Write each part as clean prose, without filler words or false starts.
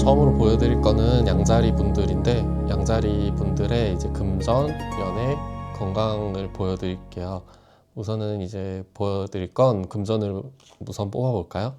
처음으로 보여드릴 거는 양자리 분들인데, 양자리 분들의 이제 금전, 연애, 건강을 보여드릴게요. 우선은 이제 보여드릴 건 금전을 우선 뽑아볼까요?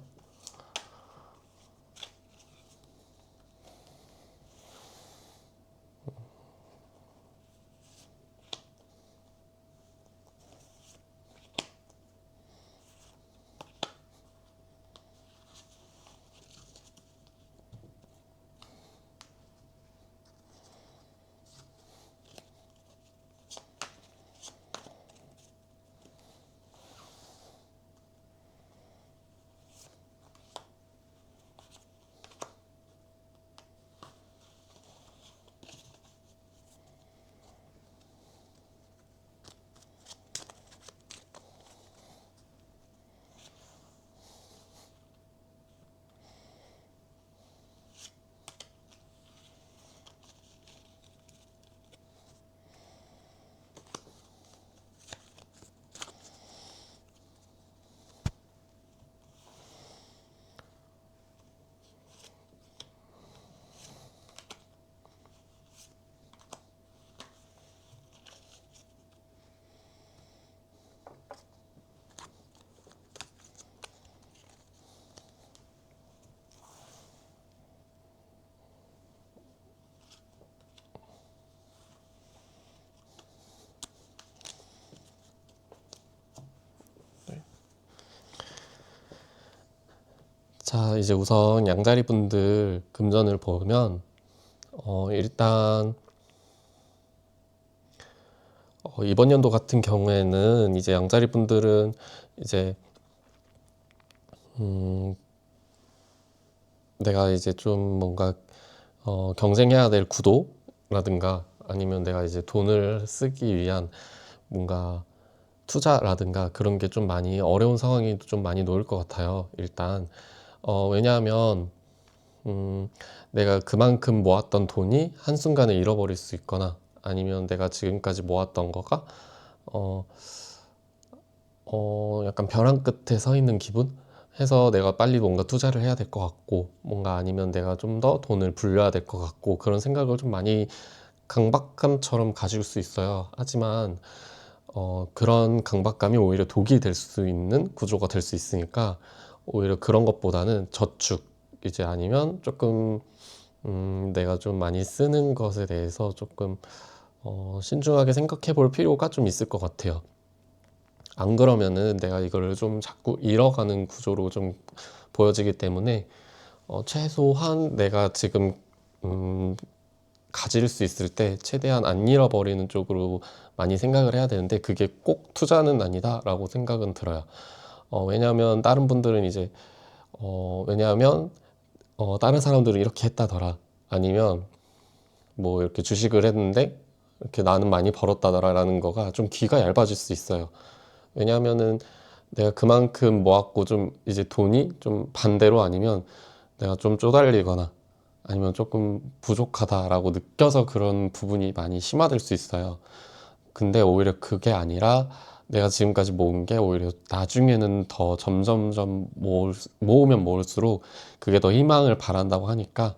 자, 이제 우선 양자리 분들 금전을 보면 일단 이번 연도 같은 경우에는 이제 양자리 분들은 이제 내가 이제 좀 뭔가 경쟁해야 될 구도라든가 아니면 내가 이제 돈을 쓰기 위한 뭔가 투자라든가 그런 게 좀 많이 어려운 상황이 좀 많이 놓일 것 같아요. 일단 왜냐하면 내가 그만큼 모았던 돈이 한순간에 잃어버릴 수 있거나 아니면 내가 지금까지 모았던 거가 어, 약간 벼랑 끝에 서 있는 기분? 해서 내가 빨리 뭔가 투자를 해야 될 것 같고 뭔가 아니면 내가 좀 더 돈을 불려야 될 것 같고 그런 생각을 좀 많이 강박감처럼 가질 수 있어요. 하지만 그런 강박감이 오히려 독이 될 수 있는 구조가 될 수 있으니까 오히려 그런 것보다는 저축 이제 아니면 조금 내가 좀 많이 쓰는 것에 대해서 조금 신중하게 생각해 볼 필요가 좀 있을 것 같아요. 안 그러면은 내가 이거를 좀 자꾸 잃어가는 구조로 좀 보여지기 때문에 최소한 내가 지금 가질 수 있을 때 최대한 안 잃어버리는 쪽으로 많이 생각을 해야 되는데 그게 꼭 투자는 아니다라고 생각은 들어요. 왜냐하면 다른 분들은 이제 왜냐하면 다른 사람들은 이렇게 했다더라 아니면 뭐 이렇게 주식을 했는데 이렇게 나는 많이 벌었다더라라는 거가 좀 귀가 얇아질 수 있어요. 왜냐하면은 내가 그만큼 모았고 좀 이제 돈이 좀 반대로 아니면 내가 좀 쪼달리거나 아니면 조금 부족하다라고 느껴서 그런 부분이 많이 심화될 수 있어요. 근데 오히려 그게 아니라 내가 지금까지 모은 게 오히려 나중에는 더 점점점 모으면 모을수록 그게 더 희망을 바란다고 하니까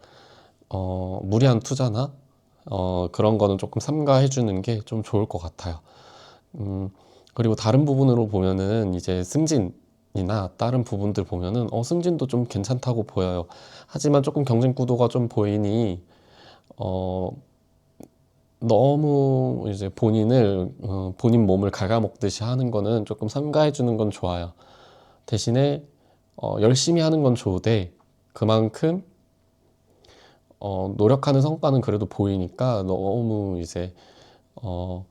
무리한 투자나 그런 거는 조금 삼가해 주는 게 좀 좋을 것 같아요. 음, 그리고 다른 부분으로 보면은 이제 승진이나 다른 부분들 보면은 승진도 좀 괜찮다고 보여요. 하지만 조금 경쟁 구도가 좀 보이니 어, 너무 이제 본인 몸을 갉아먹듯이 하는 거는 조금 삼가해 주는 건 좋아요. 대신에 열심히 하는 건 좋은데 그만큼 노력하는 성과는 그래도 보이니까 너무 이제 어,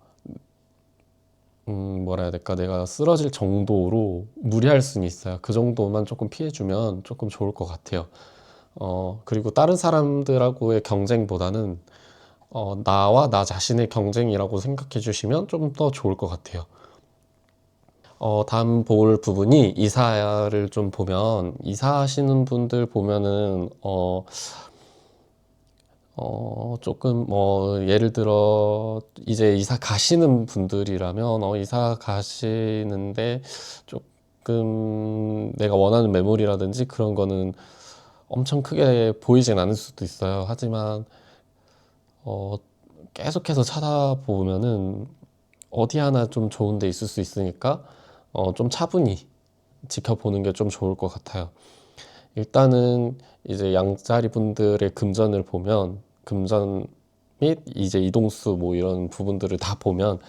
뭐라 해야 될까? 내가 쓰러질 정도로 무리할 수는 있어요. 그 정도만 조금 피해주면 조금 좋을 것 같아요. 그리고 다른 사람들하고의 경쟁보다는 나와 나 자신의 경쟁이라고 생각해 주시면 좀 더 좋을 것 같아요. 다음 볼 부분이 이사를 좀 보면, 이사하시는 분들 보면은, 조금 뭐 예를 들어 이제 이사 가시는 분들이라면 이사 가시는데 조금 내가 원하는 매물이라든지 그런 거는 엄청 크게 보이진 않을 수도 있어요. 하지만 어, 계속해서 찾아보면은 어디 하나 좀 좋은 데 있을 수 있으니까 좀 차분히 지켜보는 게 좀 좋을 것 같아요. 일단은 이제 양자리 분들의 금전을 보면 금전 및 이제 이동수 뭐 이런 부분들을 다 보면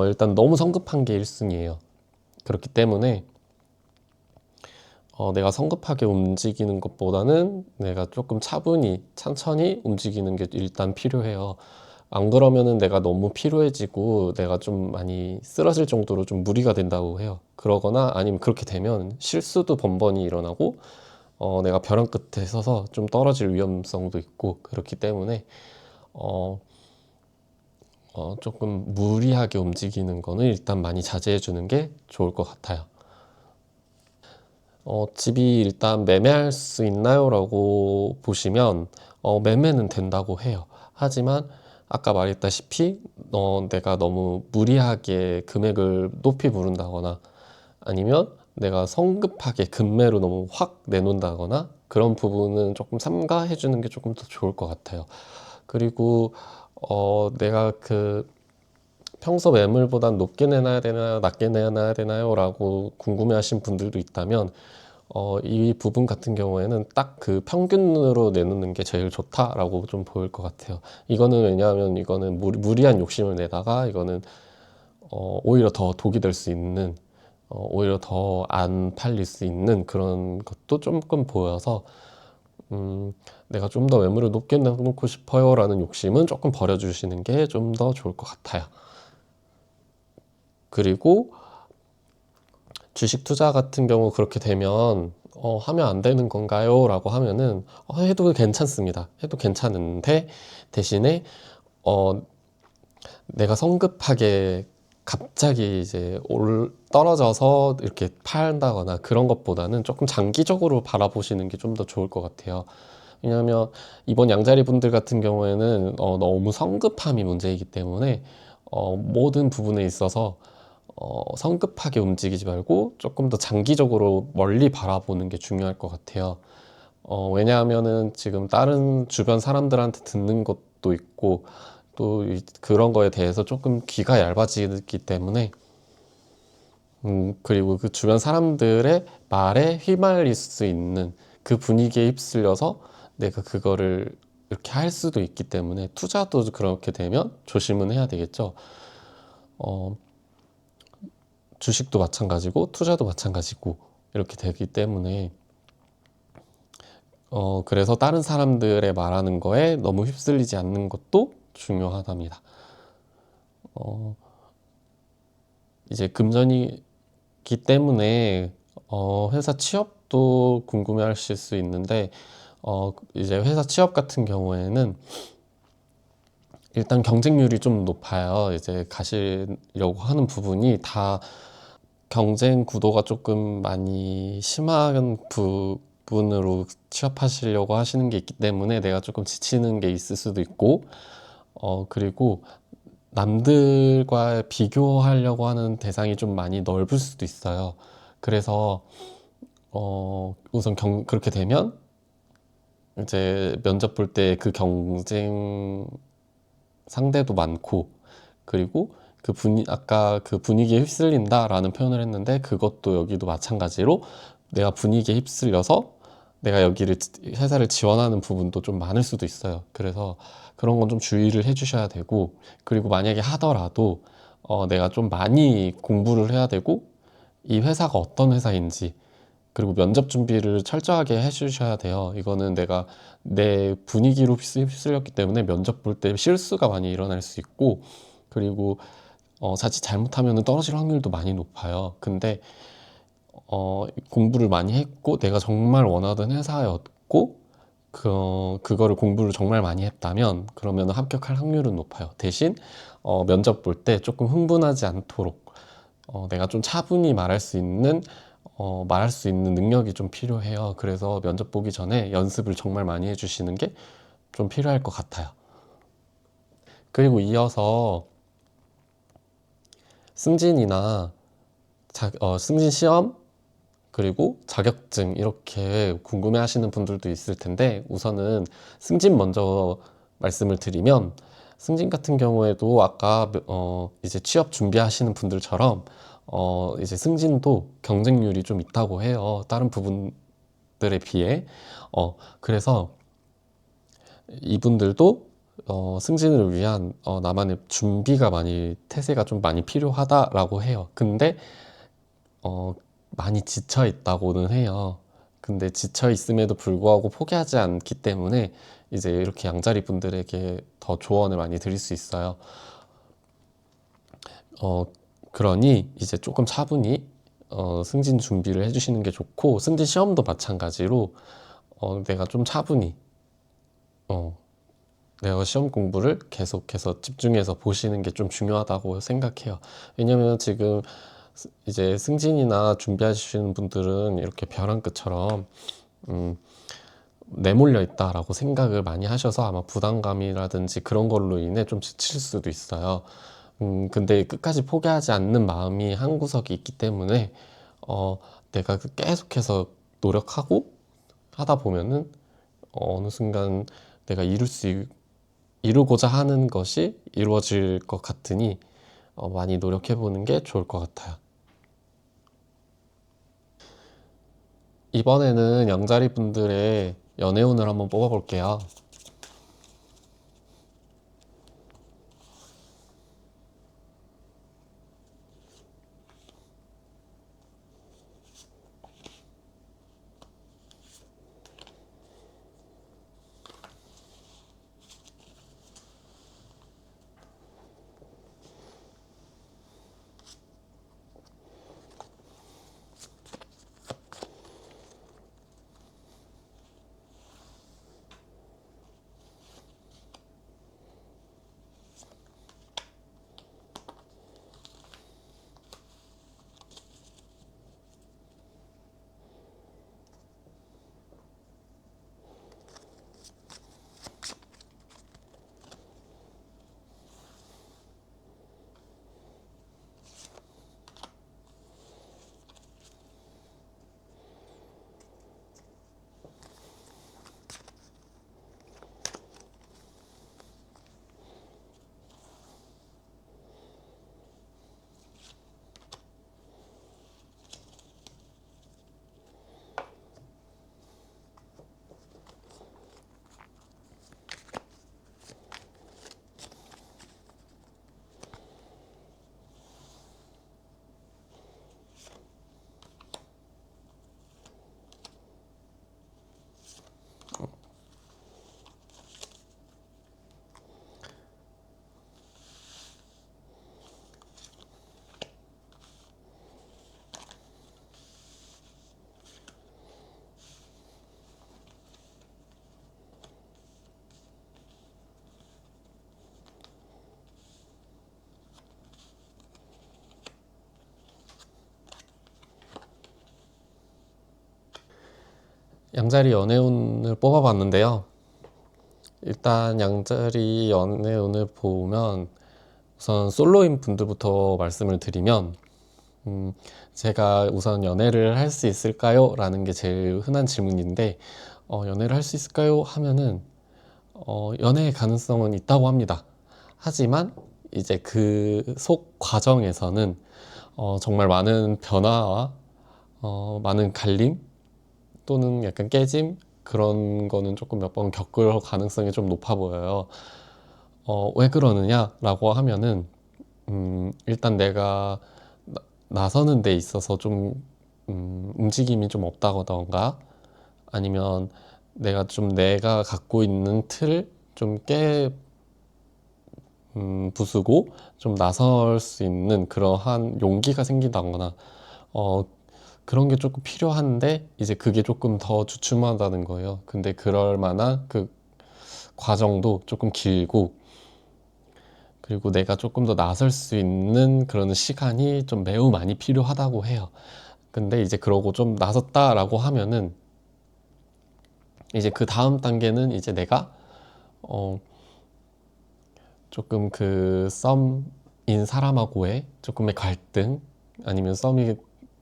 일단 너무 성급한 게 1순위예요. 그렇기 때문에 내가 성급하게 움직이는 것보다는 내가 조금 차분히 천천히 움직이는 게 일단 필요해요. 안 그러면은 내가 너무 피로해지고 내가 좀 많이 쓰러질 정도로 좀 무리가 된다고 해요. 그러거나 아니면 그렇게 되면 실수도 번번이 일어나고 내가 벼랑 끝에 서서 좀 떨어질 위험성도 있고 그렇기 때문에 어, 조금 무리하게 움직이는 거는 일단 많이 자제해 주는 게 좋을 것 같아요. 집이 일단 매매할 수 있나요? 라고 보시면, 매매는 된다고 해요. 하지만, 아까 말했다시피, 내가 너무 무리하게 금액을 높이 부른다거나, 아니면 내가 성급하게 급매로 너무 확 내놓는다거나, 그런 부분은 조금 삼가해 주는 게 조금 더 좋을 것 같아요. 그리고, 내가 평소 매물보단 높게 내놔야 되나요? 낮게 내놔야 되나요? 라고 궁금해 하신 분들도 있다면, 이 부분 같은 경우에는 딱 그 평균으로 내놓는 게 제일 좋다라고 좀 보일 것 같아요. 이거는 왜냐하면 이거는 무리한 욕심을 내다가 이거는 오히려 더 독이 될 수 있는 오히려 더 안 팔릴 수 있는 그런 것도 조금 보여서 내가 좀 더 매물을 높게 내놓고 싶어요라는 욕심은 조금 버려주시는 게 좀 더 좋을 것 같아요. 그리고 주식 투자 같은 경우 그렇게 되면 하면 안 되는 건가요? 라고 하면은 해도 괜찮습니다. 해도 괜찮은데 대신에 어, 내가 성급하게 갑자기 이제 떨어져서 이렇게 판다거나 그런 것보다는 조금 장기적으로 바라보시는 게 좀 더 좋을 것 같아요. 왜냐하면 이번 양자리 분들 같은 경우에는 너무 성급함이 문제이기 때문에 모든 부분에 있어서 성급하게 움직이지 말고 조금 더 장기적으로 멀리 바라보는 게 중요할 것 같아요. 왜냐하면은 지금 다른 주변 사람들한테 듣는 것도 있고 또 그런 거에 대해서 조금 귀가 얇아지기 때문에 그리고 그 주변 사람들의 말에 휘말릴 수 있는 그 분위기에 휩쓸려서 내가 그거를 이렇게 할 수도 있기 때문에 투자도 그렇게 되면 조심은 해야 되겠죠. 어, 주식도 마찬가지고 투자도 마찬가지고 이렇게 되기 때문에 그래서 다른 사람들의 말하는 거에 너무 휩쓸리지 않는 것도 중요하답니다. 어, 이제 금전이기 때문에 회사 취업도 궁금해 하실 수 있는데 이제 회사 취업 같은 경우에는 일단 경쟁률이 좀 높아요. 이제 가시려고 하는 부분이 다 경쟁 구도가 조금 많이 심한 부분으로 취업하시려고 하시는 게 있기 때문에 내가 조금 지치는 게 있을 수도 있고, 그리고 남들과 비교하려고 하는 대상이 좀 많이 넓을 수도 있어요. 그래서, 우선 그렇게 되면 이제 면접 볼 때 그 경쟁 상대도 많고, 그리고 아까 그 분위기에 휩쓸린다라는 표현을 했는데 그것도 여기도 마찬가지로 내가 분위기에 휩쓸려서 내가 회사를 지원하는 부분도 좀 많을 수도 있어요. 그래서 그런 건 좀 주의를 해주셔야 되고, 그리고 만약에 하더라도 내가 좀 많이 공부를 해야 되고, 이 회사가 어떤 회사인지, 그리고 면접 준비를 철저하게 해주셔야 돼요. 이거는 내가 내 분위기로 휩쓸렸기 때문에 면접 볼 때 실수가 많이 일어날 수 있고, 그리고 자칫 잘못하면 떨어질 확률도 많이 높아요. 근데 공부를 많이 했고 내가 정말 원하던 회사였고 그거를 공부를 정말 많이 했다면 그러면 합격할 확률은 높아요. 대신 면접 볼 때 조금 흥분하지 않도록 내가 좀 차분히 말할 수 있는 능력이 좀 필요해요. 그래서 면접 보기 전에 연습을 정말 많이 해주시는 게 좀 필요할 것 같아요. 그리고 이어서 승진이나 승진 시험 그리고 자격증 이렇게 궁금해 하시는 분들도 있을 텐데 우선은 승진 먼저 말씀을 드리면 승진 같은 경우에도 아까 이제 취업 준비하시는 분들처럼 이제 승진도 경쟁률이 좀 있다고 해요. 다른 부분들에 비해. 그래서 이분들도 승진을 위한 나만의 준비가 태세가 좀 많이 필요하다라고 해요. 근데 많이 지쳐 있다고는 해요. 근데 지쳐 있음에도 불구하고 포기하지 않기 때문에 이제 이렇게 양자리 분들에게 더 조언을 많이 드릴 수 있어요. 그러니 이제 조금 차분히 승진 준비를 해주시는 게 좋고 승진 시험도 마찬가지로 내가 좀 차분히 어, 내가 시험 공부를 계속해서 집중해서 보시는 게 좀 중요하다고 생각해요. 왜냐면 지금 이제 승진이나 준비하시는 분들은 이렇게 벼랑 끝처럼 내몰려 있다라고 생각을 많이 하셔서 아마 부담감이라든지 그런 걸로 인해 좀 지칠 수도 있어요. 근데 끝까지 포기하지 않는 마음이 한 구석이 있기 때문에 내가 계속해서 노력하고 하다 보면은 어느 순간 내가 이루고자 하는 것이 이루어질 것 같으니 많이 노력해 보는 게 좋을 것 같아요. 이번에는 양자리 분들의 연애운을 한번 뽑아볼게요. 양자리 연애운을 뽑아봤는데요. 일단 양자리 연애운을 보면 우선 솔로인 분들부터 말씀을 드리면 제가 우선 연애를 할 수 있을까요? 라는 게 제일 흔한 질문인데 연애를 할 수 있을까요? 하면은 연애의 가능성은 있다고 합니다. 하지만 이제 그 속 과정에서는 정말 많은 변화와 많은 갈림 또는 약간 깨짐 그런 거는 조금 몇 번 겪을 가능성이 좀 높아 보여요. 왜 그러느냐라고 하면은 일단 내가 나서는 데 있어서 좀 움직임이 좀 없다던가 아니면 내가 갖고 있는 틀을 좀 부수고 좀 나설 수 있는 그러한 용기가 생긴다거나 어, 그런 게 조금 필요한데 이제 그게 조금 더 주춤하다는 거예요. 근데 그럴 만한 그 과정도 조금 길고 그리고 내가 조금 더 나설 수 있는 그런 시간이 좀 매우 많이 필요하다고 해요. 근데 이제 그러고 좀 나섰다라고 하면은 이제 그 다음 단계는 이제 내가 어 조금 그 썸인 사람하고의 조금의 갈등 아니면 썸이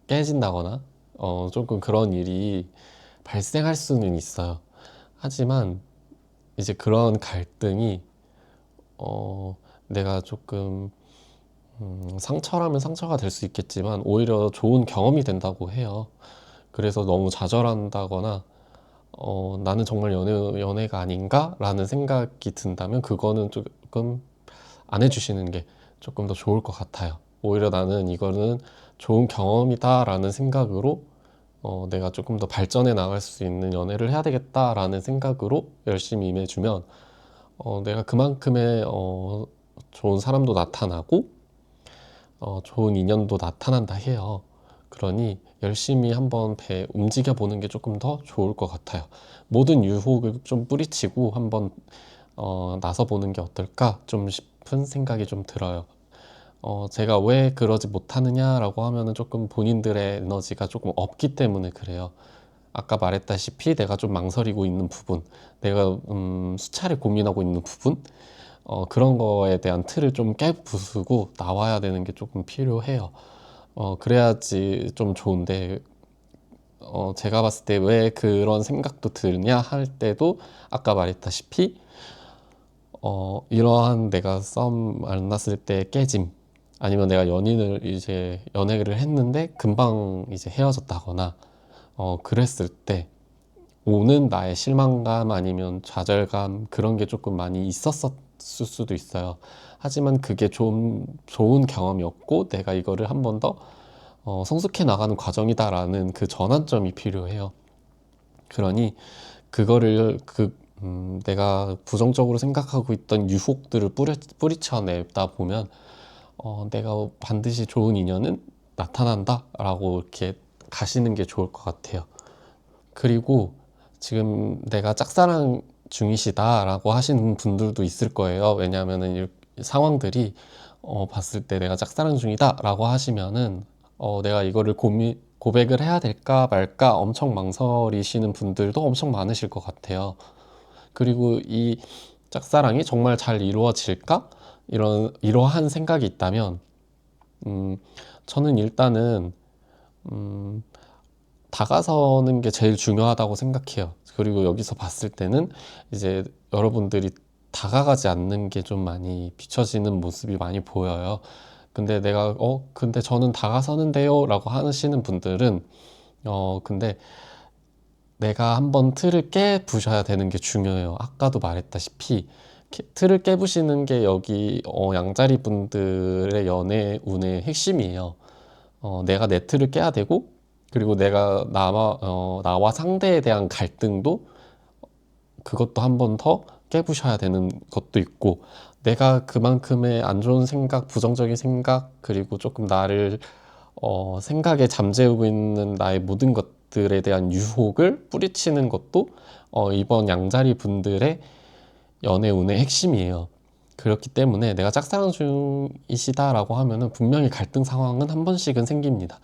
깨진다거나 조금 그런 일이 발생할 수는 있어요. 하지만 이제 그런 갈등이 내가 조금 상처라면 상처가 될 수 있겠지만 오히려 좋은 경험이 된다고 해요. 그래서 너무 좌절한다거나 나는 정말 연애가 아닌가? 라는 생각이 든다면 그거는 조금 안 해주시는 게 조금 더 좋을 것 같아요. 오히려 나는 이거는 좋은 경험이다 라는 생각으로 내가 조금 더 발전해 나갈 수 있는 연애를 해야 되겠다라는 생각으로 열심히 임해주면 내가 그만큼의 좋은 사람도 나타나고 좋은 인연도 나타난다 해요. 그러니 열심히 한번 움직여 보는 게 조금 더 좋을 것 같아요. 모든 유혹을 좀 뿌리치고 한번 나서 보는 게 어떨까 좀 싶은 생각이 좀 들어요. 제가 왜 그러지 못하느냐라고 하면은 조금 본인들의 에너지가 조금 없기 때문에 그래요. 아까 말했다시피 내가 좀 망설이고 있는 부분, 내가 수차례 고민하고 있는 부분, 그런 거에 대한 틀을 좀 깨부수고 나와야 되는 게 조금 필요해요. 그래야지 좀 좋은데, 제가 봤을 때 왜 그런 생각도 드냐 할 때도 아까 말했다시피, 이러한 내가 썸 만났을 때 깨짐, 아니면 내가 연애를 했는데 금방 이제 헤어졌다거나, 그랬을 때 오는 나의 실망감 아니면 좌절감 그런 게 조금 많이 있었을 수도 있어요. 하지만 그게 좀 좋은 경험이었고 내가 이거를 한 번 더 성숙해 나가는 과정이다라는 그 전환점이 필요해요. 그러니 그거를 내가 부정적으로 생각하고 있던 유혹들을 뿌리쳐내다 보면 내가 반드시 좋은 인연은 나타난다라고 이렇게 가시는 게 좋을 것 같아요. 그리고 지금 내가 짝사랑 중이시다라고 하시는 분들도 있을 거예요. 왜냐하면은 이 상황들이 봤을 때 내가 짝사랑 중이다라고 하시면은 내가 이거를 고백을 해야 될까 말까 엄청 망설이시는 분들도 엄청 많으실 것 같아요. 그리고 이 짝사랑이 정말 잘 이루어질까? 이러한 생각이 있다면, 저는 일단은, 음, 다가서는 게 제일 중요하다고 생각해요. 그리고 여기서 봤을 때는 이제 여러분들이 다가가지 않는 게 좀 많이 비춰지는 모습이 많이 보여요. 근데 근데 저는 다가서는데요 라고 하시는 분들은, 근데 내가 한번 틀을 깨부셔야 되는 게 중요해요. 아까도 말했다시피, 틀을 깨부시는 게 여기, 양자리 분들의 연애 운의 핵심이에요. 내가 내 틀을 깨야 되고, 그리고 나와 상대에 대한 갈등도 그것도 한번 더 깨부셔야 되는 것도 있고, 내가 그만큼의 안 좋은 생각, 부정적인 생각, 그리고 조금 나를, 생각에 잠재우고 있는 나의 모든 것들에 대한 유혹을 뿌리치는 것도, 이번 양자리 분들의 연애운의 핵심이에요. 그렇기 때문에 내가 짝사랑 중이시다라고 하면은 분명히 갈등 상황은 한 번씩은 생깁니다.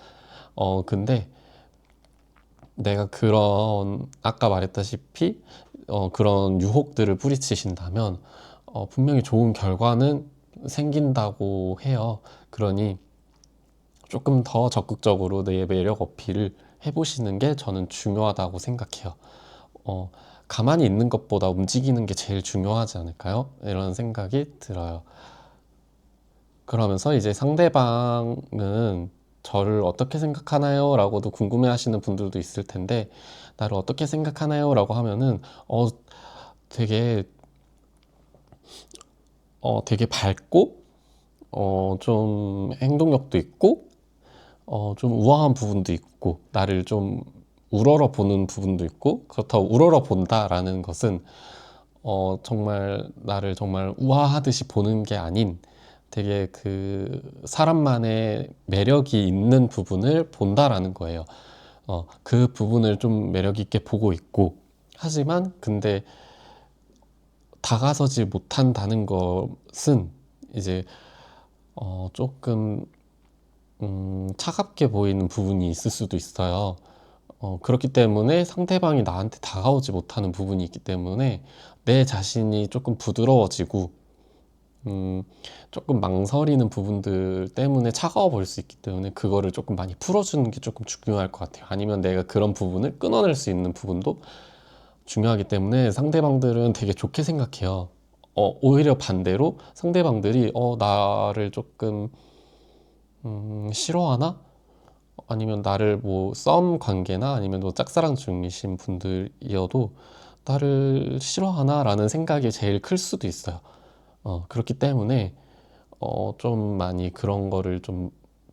근데 내가 아까 말했다시피, 그런 유혹들을 뿌리치신다면, 분명히 좋은 결과는 생긴다고 해요. 그러니 조금 더 적극적으로 내 매력 어필을 해보시는 게 저는 중요하다고 생각해요. 어, 가만히 있는 것보다 움직이는 게 제일 중요하지 않을까요? 이런 생각이 들어요. 그러면서 이제 상대방은 저를 어떻게 생각하나요? 라고도 궁금해 하시는 분들도 있을 텐데, 나를 어떻게 생각하나요? 라고 하면은, 되게, 되게 밝고, 좀 행동력도 있고, 좀 우아한 부분도 있고, 나를 좀 우러러 보는 부분도 있고, 그렇다고 우러러 본다라는 것은, 정말 나를 정말 우아하듯이 보는 게 아닌 되게 그 사람만의 매력이 있는 부분을 본다라는 거예요. 그 부분을 좀 매력 있게 보고 있고, 하지만 근데 다가서지 못한다는 것은 이제 조금 차갑게 보이는 부분이 있을 수도 있어요. 그렇기 때문에 상대방이 나한테 다가오지 못하는 부분이 있기 때문에 내 자신이 조금 부드러워지고 조금 망설이는 부분들 때문에 차가워 보일 수 있기 때문에 그거를 조금 많이 풀어주는 게 조금 중요할 것 같아요. 아니면 내가 그런 부분을 끊어낼 수 있는 부분도 중요하기 때문에 상대방들은 되게 좋게 생각해요. 오히려 반대로 상대방들이 나를 조금 싫어하나? 아니면 나를 뭐 썸 관계나 아니면 뭐 짝사랑 중이신 분들이어도 나를 싫어하나? 라는 생각이 제일 클 수도 있어요. 그렇기 때문에 좀 많이 그런 거를 좀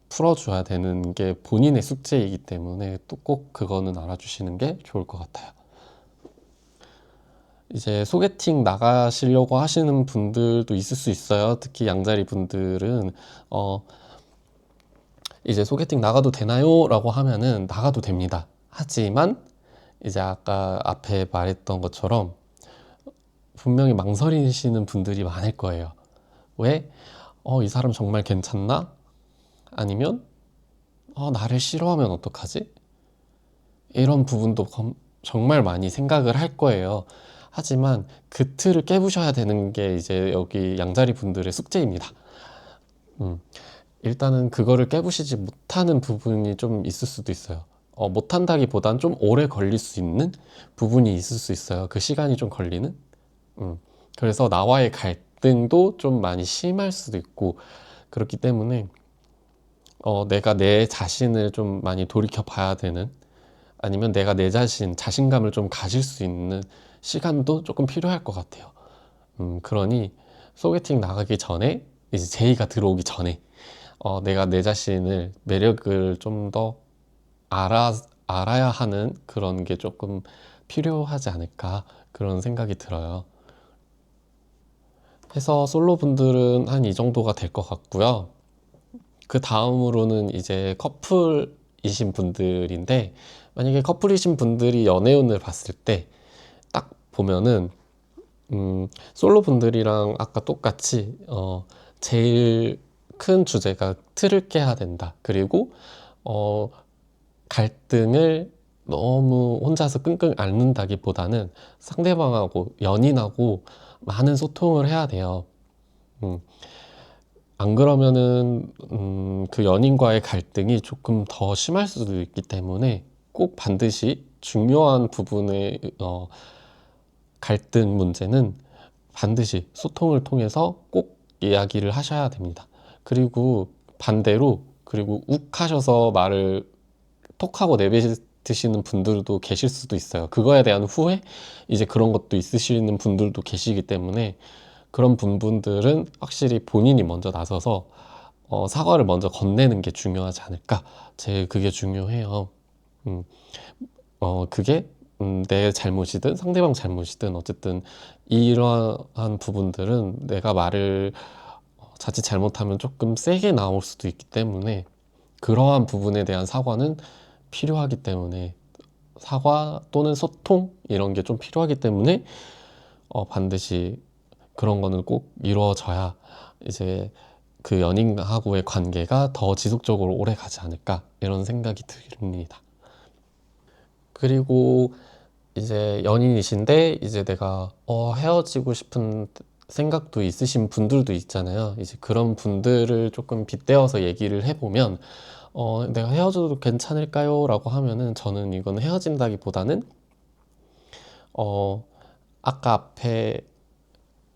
풀어줘야 되는 게 본인의 숙제이기 때문에 또 꼭 그거는 알아주시는 게 좋을 것 같아요. 이제 소개팅 나가시려고 하시는 분들도 있을 수 있어요. 특히 양자리 분들은 이제 소개팅 나가도 되나요? 라고 하면은 나가도 됩니다. 하지만 이제 아까 앞에 말했던 것처럼 분명히 망설이시는 분들이 많을 거예요. 왜? 이 사람 정말 괜찮나? 아니면 나를 싫어하면 어떡하지? 이런 부분도 정말 많이 생각을 할 거예요. 하지만 그 틀을 깨부셔야 되는 게 이제 여기 양자리 분들의 숙제입니다. 음, 일단은 그거를 깨부시지 못하는 부분이 좀 있을 수도 있어요. 못한다기보단 좀 오래 걸릴 수 있는 부분이 있을 수 있어요. 그 시간이 좀 걸리는? 그래서 나와의 갈등도 좀 많이 심할 수도 있고, 그렇기 때문에 내가 내 자신을 좀 많이 돌이켜 봐야 되는, 아니면 내가 내 자신감을 좀 가질 수 있는 시간도 조금 필요할 것 같아요. 그러니 소개팅 나가기 전에, 이제 제의가 들어오기 전에 내가 내 자신을, 매력을 좀 더 알아야 하는 그런 게 조금 필요하지 않을까, 그런 생각이 들어요. 해서 솔로 분들은 한 이 정도가 될 것 같고요. 그 다음으로는 이제 커플이신 분들인데, 만약에 커플이신 분들이 연애운을 봤을 때 딱 보면은 솔로 분들이랑 아까 똑같이 제일 큰 주제가 틀을 깨야 된다. 그리고 갈등을 너무 혼자서 끙끙 앓는다기보다는 상대방하고, 연인하고 많은 소통을 해야 돼요. 음, 안 그러면은 그 연인과의 갈등이 조금 더 심할 수도 있기 때문에 꼭 반드시 중요한 부분의 갈등 문제는 반드시 소통을 통해서 꼭 이야기를 하셔야 됩니다. 그리고 반대로, 그리고 욱 하셔서 말을 톡 하고 내뱉으시는 분들도 계실 수도 있어요. 그거에 대한 후회? 이제 그런 것도 있으시는 분들도 계시기 때문에 그런 분들은 확실히 본인이 먼저 나서서 사과를 먼저 건네는 게 중요하지 않을까. 제일 그게 중요해요. 음, 그게 내 잘못이든 상대방 잘못이든 어쨌든 이러한 부분들은 내가 말을 자칫 잘못하면 조금 세게 나올 수도 있기 때문에 그러한 부분에 대한 사과는 필요하기 때문에, 사과 또는 소통 이런 게 좀 필요하기 때문에 반드시 그런 거는 꼭 이루어져야 이제 그 연인하고의 관계가 더 지속적으로 오래 가지 않을까, 이런 생각이 듭니다. 그리고 이제 연인이신데 이제 내가 헤어지고 싶은 생각도 있으신 분들도 있잖아요. 이제 그런 분들을 조금 빗대어서 얘기를 해보면 내가 헤어져도 괜찮을까요? 라고 하면은 저는 이건 헤어진다기보다는 아까 앞에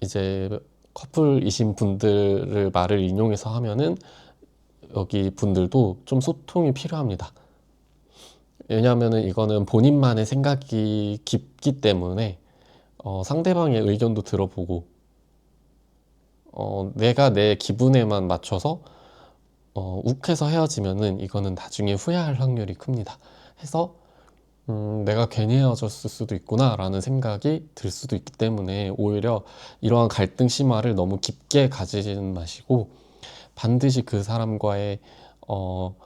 이제 커플이신 분들을 말을 인용해서 하면은 여기 분들도 좀 소통이 필요합니다. 왜냐하면은 이거는 본인만의 생각이 깊기 때문에 상대방의 의견도 들어보고 내가 내 기분에만 맞춰서 욱해서 헤어지면은 이거는 나중에 후회할 확률이 큽니다. 해서 내가 괜히 헤어졌을 수도 있구나 라는 생각이 들 수도 있기 때문에 오히려 이러한 갈등 심화를 너무 깊게 가지지는 마시고 반드시 그 사람과의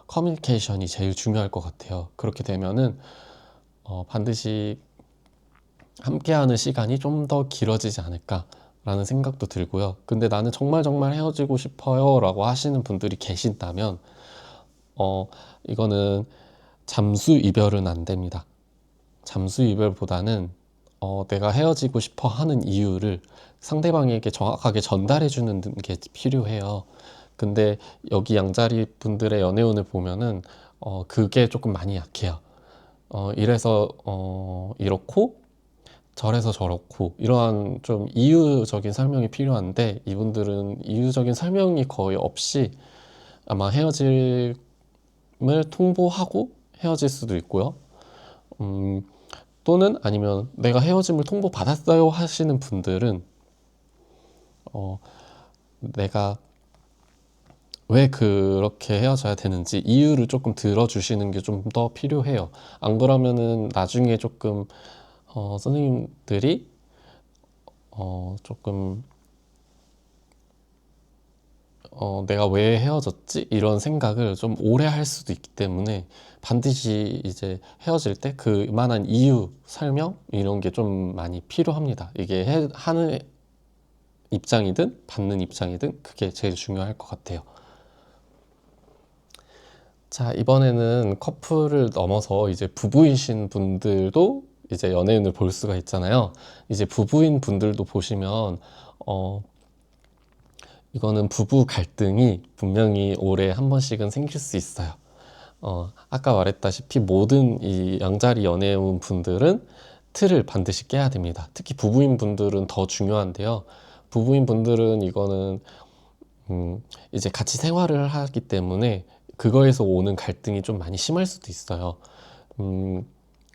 커뮤니케이션이 제일 중요할 것 같아요. 그렇게 되면은 반드시 함께하는 시간이 좀 더 길어지지 않을까라는 생각도 들고요. 근데 나는 정말 정말 헤어지고 싶어요 라고 하시는 분들이 계신다면 이거는 잠수 이별은 안 됩니다. 잠수 이별보다는 내가 헤어지고 싶어 하는 이유를 상대방에게 정확하게 전달해 주는 게 필요해요. 근데 여기 양자리 분들의 연애운을 보면은 그게 조금 많이 약해요. 이래서 이렇고 저래서 저렇고 이러한 좀 이유적인 설명이 필요한데, 이분들은 이유적인 설명이 거의 없이 아마 헤어짐을 통보하고 헤어질 수도 있고요. 또는 아니면 내가 헤어짐을 통보받았어요 하시는 분들은 어, 내가 왜 그렇게 헤어져야 되는지 이유를 조금 들어주시는 게 좀 더 필요해요. 안 그러면은 나중에 조금 선생님들이 조금 내가 왜 헤어졌지? 이런 생각을 좀 오래 할 수도 있기 때문에 반드시 이제 헤어질 때 그만한 이유, 설명 이런 게 좀 많이 필요합니다. 이게 하는 입장이든 받는 입장이든 그게 제일 중요할 것 같아요. 자, 이번에는 커플을 넘어서 이제 부부이신 분들도 이제 연예인을 볼 수가 있잖아요. 이제 부부인 분들도 보시면 어, 이거는 부부 갈등이 분명히 올해 한 번씩은 생길 수 있어요. 아까 말했다시피 모든 이 양자리 연애운 분들은 틀을 반드시 깨야 됩니다. 특히 부부인 분들은 더 중요한데요. 부부인 분들은 이거는 이제 같이 생활을 하기 때문에 그거에서 오는 갈등이 좀 많이 심할 수도 있어요.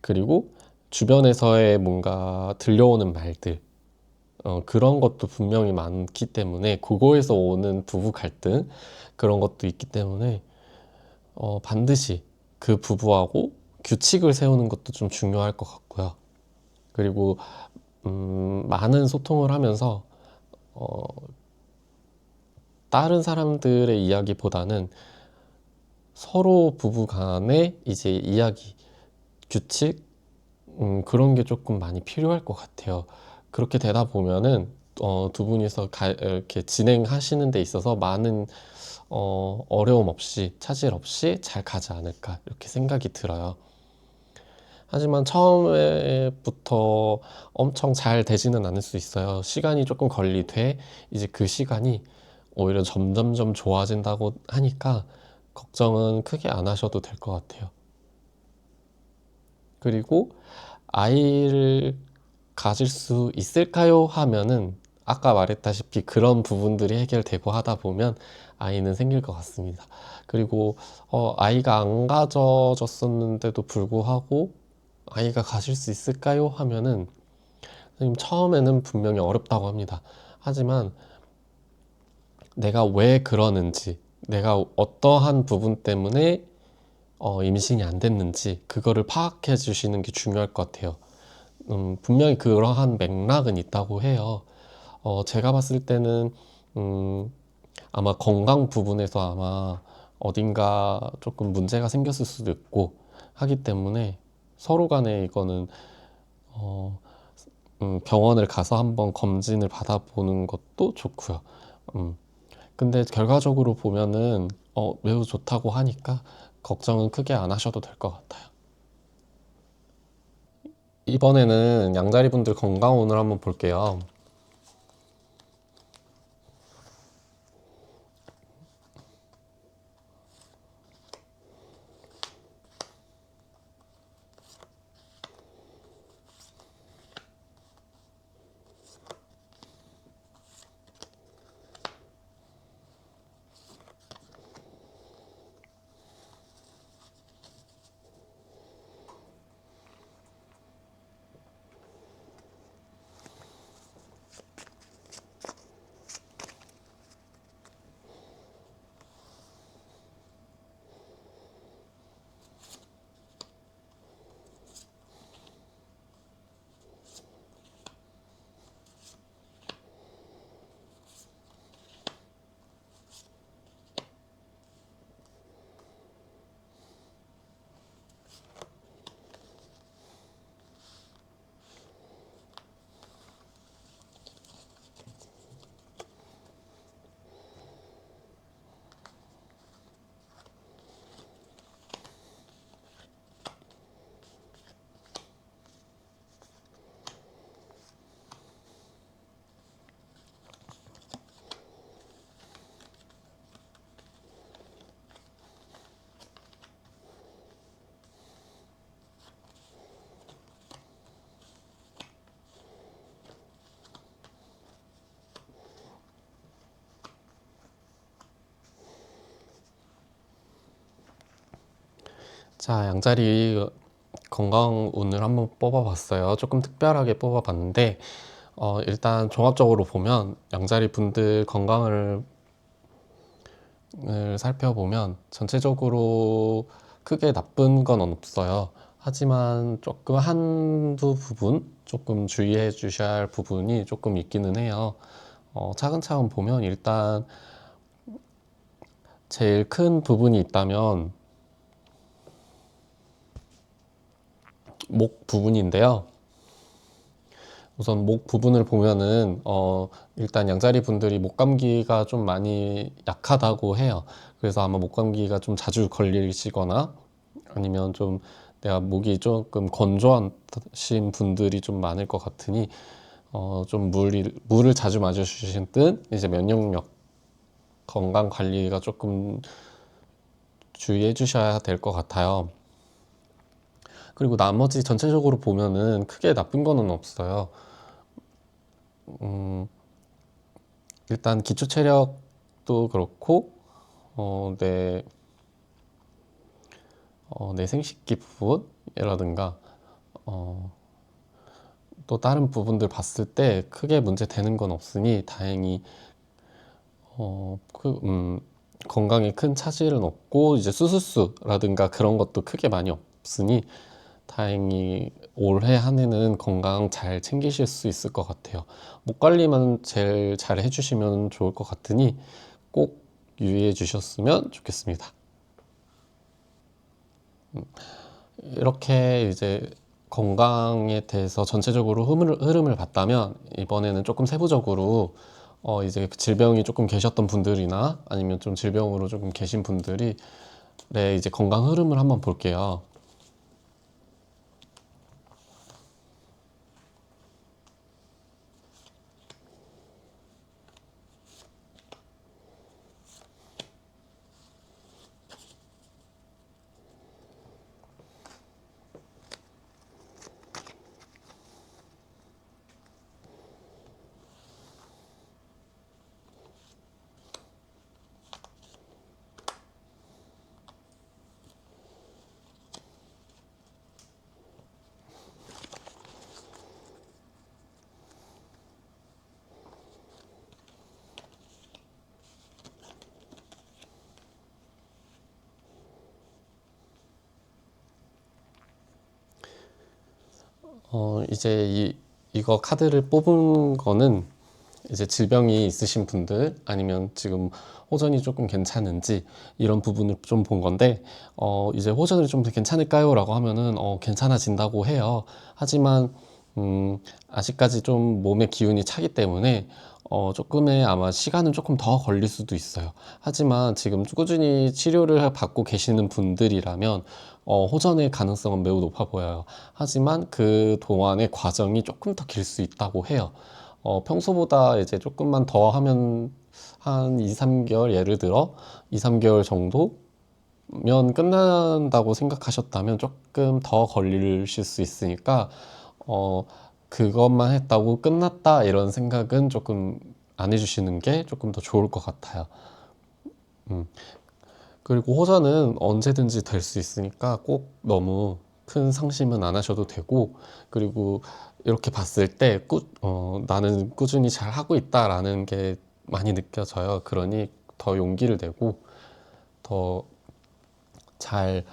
그리고 주변에서의 뭔가 들려오는 말들, 그런 것도 분명히 많기 때문에 그거에서 오는 부부 갈등, 그런 것도 있기 때문에 반드시 그 부부하고 규칙을 세우는 것도 좀 중요할 것 같고요. 그리고 많은 소통을 하면서 어, 다른 사람들의 이야기보다는 서로 부부 간의 이제 이야기, 규칙, 그런 게 조금 많이 필요할 것 같아요. 그렇게 되다 보면은 두 분이서 이렇게 진행하시는 데 있어서 많은 어려움 없이, 차질 없이 잘 가지 않을까 이렇게 생각이 들어요. 하지만 처음에부터 엄청 잘 되지는 않을 수 있어요. 시간이 조금 걸리되 이제 그 시간이 오히려 점점점 좋아진다고 하니까 걱정은 크게 안 하셔도 될 것 같아요. 그리고 아이를 가질 수 있을까요? 하면은 아까 말했다시피 그런 부분들이 해결되고 하다 보면 아이는 생길 것 같습니다. 그리고 아이가 안 가져졌었는데도 불구하고 아이가 가질 수 있을까요? 하면은 선생님 처음에는 분명히 어렵다고 합니다. 하지만 내가 왜 그러는지, 내가 어떠한 부분 때문에 임신이 안 됐는지 그거를 파악해 주시는 게 중요할 것 같아요. 분명히 그러한 맥락은 있다고 해요. 제가 봤을 때는 음, 아마 건강 부분에서 아마 어딘가 조금 문제가 생겼을 수도 있고 하기 때문에 서로 간에 이거는 어, 병원을 가서 한번 검진을 받아보는 것도 좋고요. 음, 근데 결과적으로 보면은 매우 좋다고 하니까 걱정은 크게 안 하셔도 될 것 같아요. 이번에는 양자리 분들 건강운을 한번 볼게요. 자, 양자리 건강운을 한번 뽑아봤어요. 조금 특별하게 뽑아봤는데, 일단 종합적으로 보면 양자리 분들 건강을 살펴보면 전체적으로 크게 나쁜 건 없어요. 하지만 조금 한두 부분 조금 주의해 주셔야 할 부분이 조금 있기는 해요. 차근차근 보면 일단 제일 큰 부분이 있다면 목 부분인데요. 우선 목 부분을 보면은 일단 양자리 분들이 목 감기가 좀 많이 약하다고 해요. 그래서 아마 목 감기가 좀 자주 걸리시거나 아니면 좀 내가 목이 조금 건조하신 분들이 좀 많을 것 같으니 좀 물을 자주 마셔주시든 이제 면역력 건강 관리가 조금 주의해 주셔야 될 것 같아요. 그리고 나머지 전체적으로 보면은 크게 나쁜 거는 없어요. 음, 일단 기초 체력도 그렇고 내 생식기 부분이라든가 어, 또 다른 부분들 봤을 때 크게 문제 되는 건 없으니 다행히 어, 그, 음, 건강에 큰 차질은 없고 이제 수술수라든가 그런 것도 크게 많이 없으니 다행히 올해 한 해는 건강 잘 챙기실 수 있을 것 같아요. 목 관리만 제일 잘 해주시면 좋을 것 같으니 꼭 유의해 주셨으면 좋겠습니다. 이렇게 이제 건강에 대해서 전체적으로 흐름을 봤다면 이번에는 조금 세부적으로 이제 질병이 조금 계셨던 분들이나 아니면 좀 질병으로 조금 계신 분들이 이제 건강 흐름을 한번 볼게요. 이제 이거 카드를 뽑은 거는 이제 질병이 있으신 분들 아니면 지금 호전이 조금 괜찮은지 이런 부분을 좀 본 건데 이제 호전이 좀 괜찮을까요? 라고 하면은 괜찮아진다고 해요. 하지만 아직까지 좀 몸의 기운이 차기 때문에 조금의 아마 시간은 조금 더 걸릴 수도 있어요. 하지만 지금 꾸준히 치료를 받고 계시는 분들이라면 호전의 가능성은 매우 높아 보여요. 하지만 그 동안의 과정이 조금 더 길 수 있다고 해요. 평소보다 이제 조금만 더 하면 한 2, 3개월, 예를 들어 2, 3개월 정도면 끝난다고 생각하셨다면 조금 더 걸리실 수 있으니까 어, 그것만 했다고 끝났다 이런 생각은 조금 안 해주시는 게 조금 더 좋을 것 같아요. 음. 그리고 호전은 언제든지 될 수 있으니까 꼭 너무 큰 상심은 안 하셔도 되고, 그리고 이렇게 봤을 때 나는 꾸준히 잘 하고 있다라는 게 많이 느껴져요. 그러니 더 용기를 내고 더 잘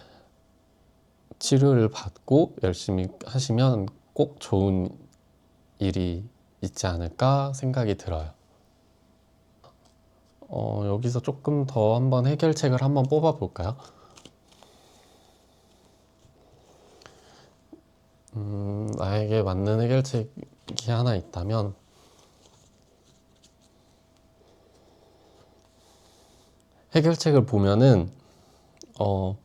치료를 받고 열심히 하시면 꼭 좋은 일이 있지 않을까 생각이 들어요. 여기서 조금 더 한번 해결책을 한번 뽑아 볼까요? 나에게 맞는 해결책이 하나 있다면, 해결책을 보면은, 어,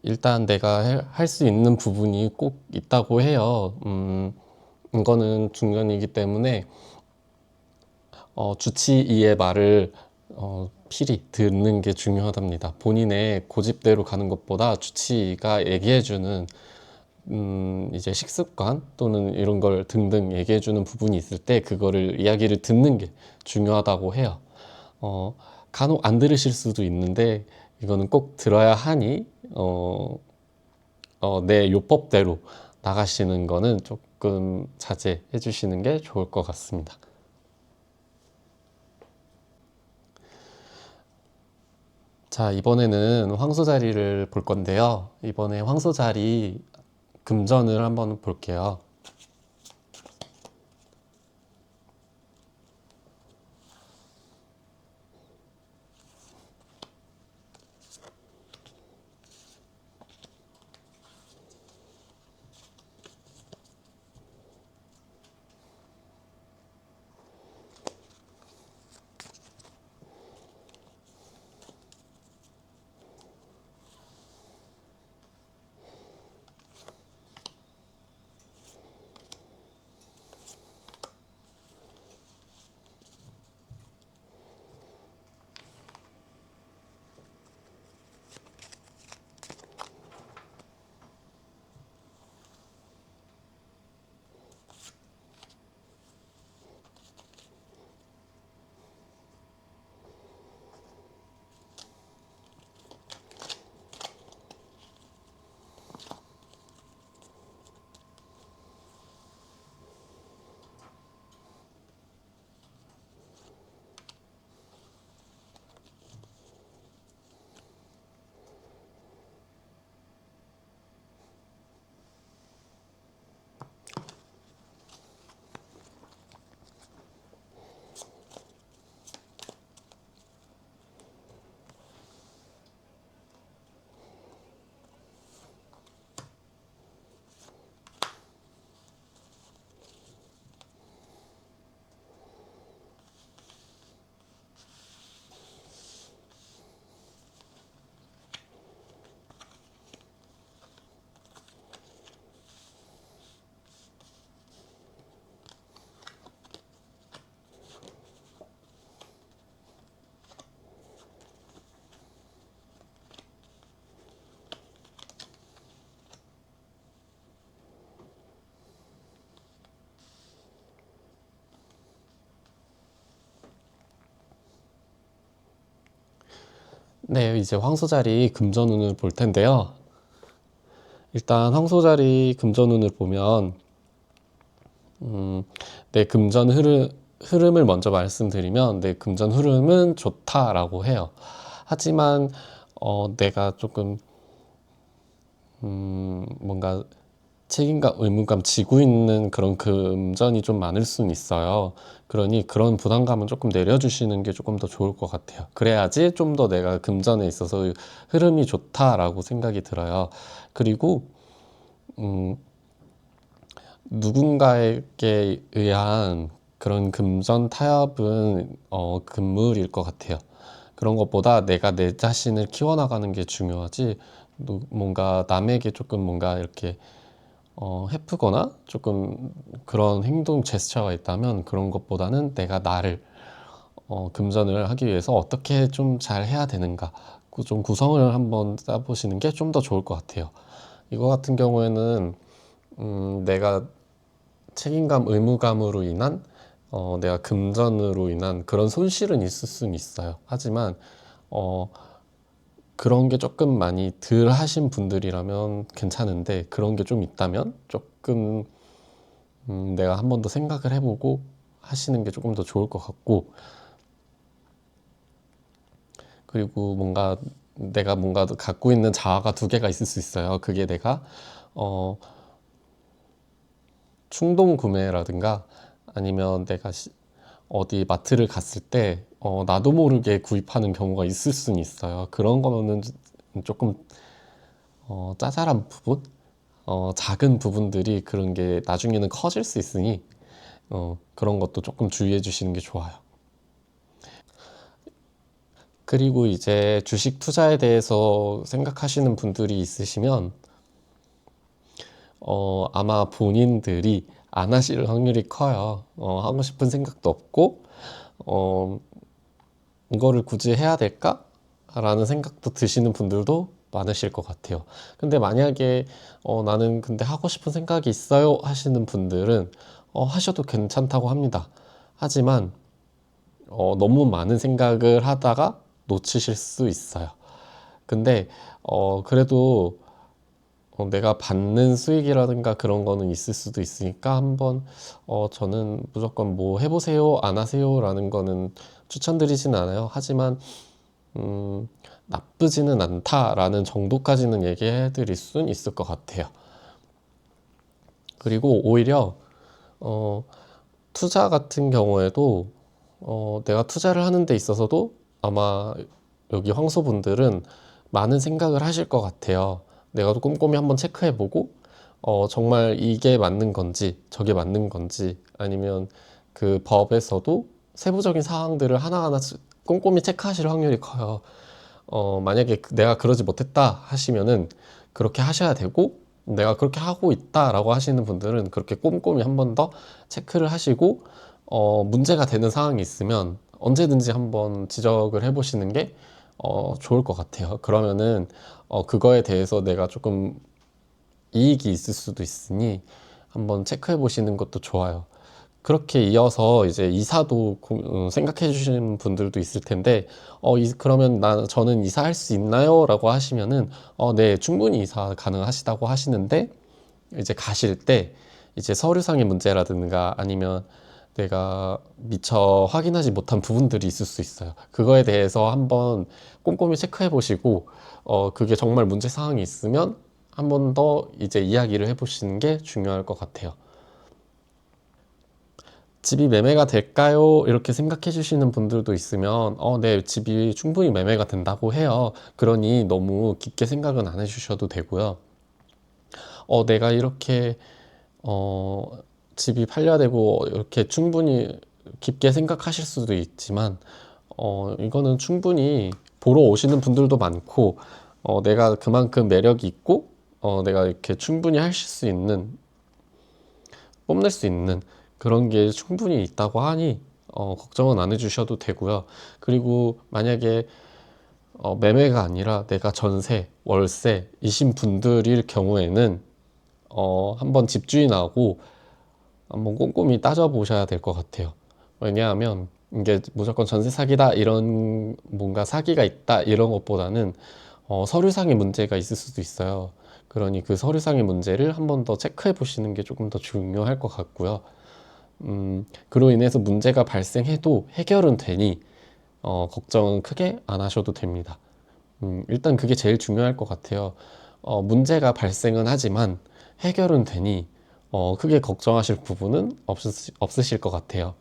일단 내가 할 수 있는 부분이 꼭 있다고 해요. 이거는 중년이기 때문에, 주치의의 말을 필히 듣는 게 중요하답니다. 본인의 고집대로 가는 것보다 주치의가 얘기해주는 이제 식습관 또는 이런 걸 등등 얘기해주는 부분이 있을 때 그거를 이야기를 듣는 게 중요하다고 해요. 어, 간혹 안 들으실 수도 있는데 이거는 꼭 들어야 하니 내 요법대로 나가시는 거는 조금 자제해 주시는 게 좋을 것 같습니다. 자, 이번에는 황소자리를 볼 건데요. 이번에 황소자리 금전을 한번 볼게요. 네, 이제 황소자리 금전운을 볼 텐데요. 일단 황소자리 금전운을 보면 내 금전 흐름을 먼저 말씀드리면 내 금전 흐름은 좋다라고 해요. 하지만 내가 조금 뭔가 책임감, 의무감 지고 있는 그런 금전이 좀 많을 수는 있어요. 그러니 그런 부담감은 조금 내려주시는 게 조금 더 좋을 것 같아요. 그래야지 좀 더 내가 금전에 있어서 흐름이 좋다라고 생각이 들어요. 그리고 음, 누군가에게 의한 그런 금전 타협은 금물일 것 같아요. 그런 것보다 내가 내 자신을 키워나가는 게 중요하지, 뭔가 남에게 조금 뭔가 이렇게 해프거나 조금 그런 행동 제스처가 있다면 그런 것보다는 내가 나를 금전을 하기 위해서 어떻게 좀 잘 해야 되는가, 좀 구성을 한번 짜보시는 게 좀 더 좋을 것 같아요. 이거 같은 경우에는 내가 책임감, 의무감으로 인한 내가 금전으로 인한 그런 손실은 있을 수는 있어요. 하지만 어, 그런 게 조금 많이 덜 하신 분들이라면 괜찮은데, 그런 게 좀 있다면 조금 내가 한 번 더 생각을 해보고 하시는 게 조금 더 좋을 것 같고, 그리고 뭔가 내가 뭔가 갖고 있는 자아가 두 개가 있을 수 있어요. 그게 내가 어, 충동 구매라든가 아니면 내가 어디 마트를 갔을 때 나도 모르게 구입하는 경우가 있을 수는 있어요. 그런 거는 조금 짜잘한 부분, 작은 부분들이 그런 게 나중에는 커질 수 있으니 그런 것도 조금 주의해 주시는 게 좋아요. 그리고 이제 주식 투자에 대해서 생각하시는 분들이 있으시면 아마 본인들이 안 하실 확률이 커요. 하고 싶은 생각도 없고 어, 이거를 굳이 해야 될까? 라는 생각도 드시는 분들도 많으실 것 같아요. 근데 만약에 나는 근데 하고 싶은 생각이 있어요 하시는 분들은 하셔도 괜찮다고 합니다. 하지만 너무 많은 생각을 하다가 놓치실 수 있어요. 근데 그래도 내가 받는 수익이라든가 그런 거는 있을 수도 있으니까 한번 저는 무조건 뭐 해보세요 안 하세요 라는 거는 추천드리진 않아요. 하지만 나쁘지는 않다라는 정도까지는 얘기해 드릴 수는 있을 것 같아요. 그리고 오히려 투자 같은 경우에도 내가 투자를 하는 데 있어서도 아마 여기 황소분들은 많은 생각을 하실 것 같아요. 내가 또 꼼꼼히 한번 체크해보고 정말 이게 맞는 건지 저게 맞는 건지 아니면 그 법에서도 세부적인 사항들을 하나하나 꼼꼼히 체크하실 확률이 커요. 만약에 내가 그러지 못했다 하시면은 그렇게 하셔야 되고, 내가 그렇게 하고 있다라고 하시는 분들은 그렇게 꼼꼼히 한 번 더 체크를 하시고 문제가 되는 상황이 있으면 언제든지 한번 지적을 해보시는 게 좋을 것 같아요. 그러면은 그거에 대해서 내가 조금 이익이 있을 수도 있으니 한번 체크해 보시는 것도 좋아요. 그렇게 이어서 이제 이사도 생각해 주시는 분들도 있을 텐데, 그러면 저는 이사할 수 있나요? 라고 하시면은, 네, 충분히 이사 가능하시다고 하시는데, 이제 가실 때, 이제 서류상의 문제라든가 아니면 내가 미처 확인하지 못한 부분들이 있을 수 있어요. 그거에 대해서 한번 꼼꼼히 체크해 보시고, 그게 정말 문제 사항이 있으면 한 번 더 이제 이야기를 해 보시는 게 중요할 것 같아요. 집이 매매가 될까요? 이렇게 생각해 주시는 분들도 있으면, 네, 집이 충분히 매매가 된다고 해요. 그러니 너무 깊게 생각은 안 해주셔도 되고요. 내가 이렇게, 어, 집이 팔려야 되고, 이렇게 충분히 깊게 생각하실 수도 있지만, 이거는 충분히 보러 오시는 분들도 많고, 내가 그만큼 매력이 있고, 내가 이렇게 충분히 하실 수 있는, 뽐낼 수 있는 그런 게 충분히 있다고 하니 걱정은 안 해주셔도 되고요. 그리고 만약에 매매가 아니라 내가 전세, 월세이신 분들일 경우에는 한번 집주인하고 한번 꼼꼼히 따져보셔야 될 것 같아요. 왜냐하면 이게 무조건 전세 사기다 이런 뭔가 사기가 있다 이런 것보다는 서류상의 문제가 있을 수도 있어요. 그러니 그 서류상의 문제를 한번 더 체크해 보시는 게 조금 더 중요할 것 같고요. 그로 인해서 문제가 발생해도 해결은 되니 걱정은 크게 안 하셔도 됩니다. 일단 그게 제일 중요할 것 같아요. 문제가 발생은 하지만 해결은 되니 크게 걱정하실 부분은 없으실 것 같아요.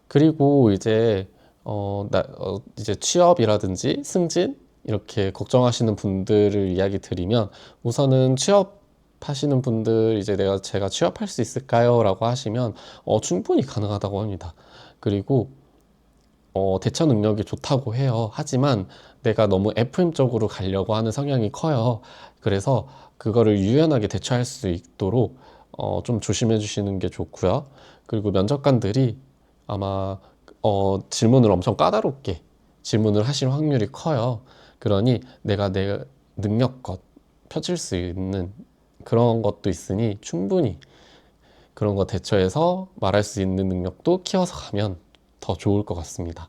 그리고 이제 이제 취업이라든지 승진 이렇게 걱정하시는 분들을 이야기 드리면 우선은 취업하시는 분들 이제 제가 취업할 수 있을까요? 라고 하시면 충분히 가능하다고 합니다. 그리고 대처 능력이 좋다고 해요. 하지만 내가 너무 FM적으로 가려고 하는 성향이 커요. 그래서 그거를 유연하게 대처할 수 있도록 좀 조심해 주시는 게 좋고요. 그리고 면접관들이 아마 질문을 엄청 까다롭게 질문을 하실 확률이 커요. 그러니 내가 내 능력껏 펼칠 수 있는 그런 것도 있으니 충분히 그런 거 대처해서 말할 수 있는 능력도 키워서 가면 더 좋을 것 같습니다.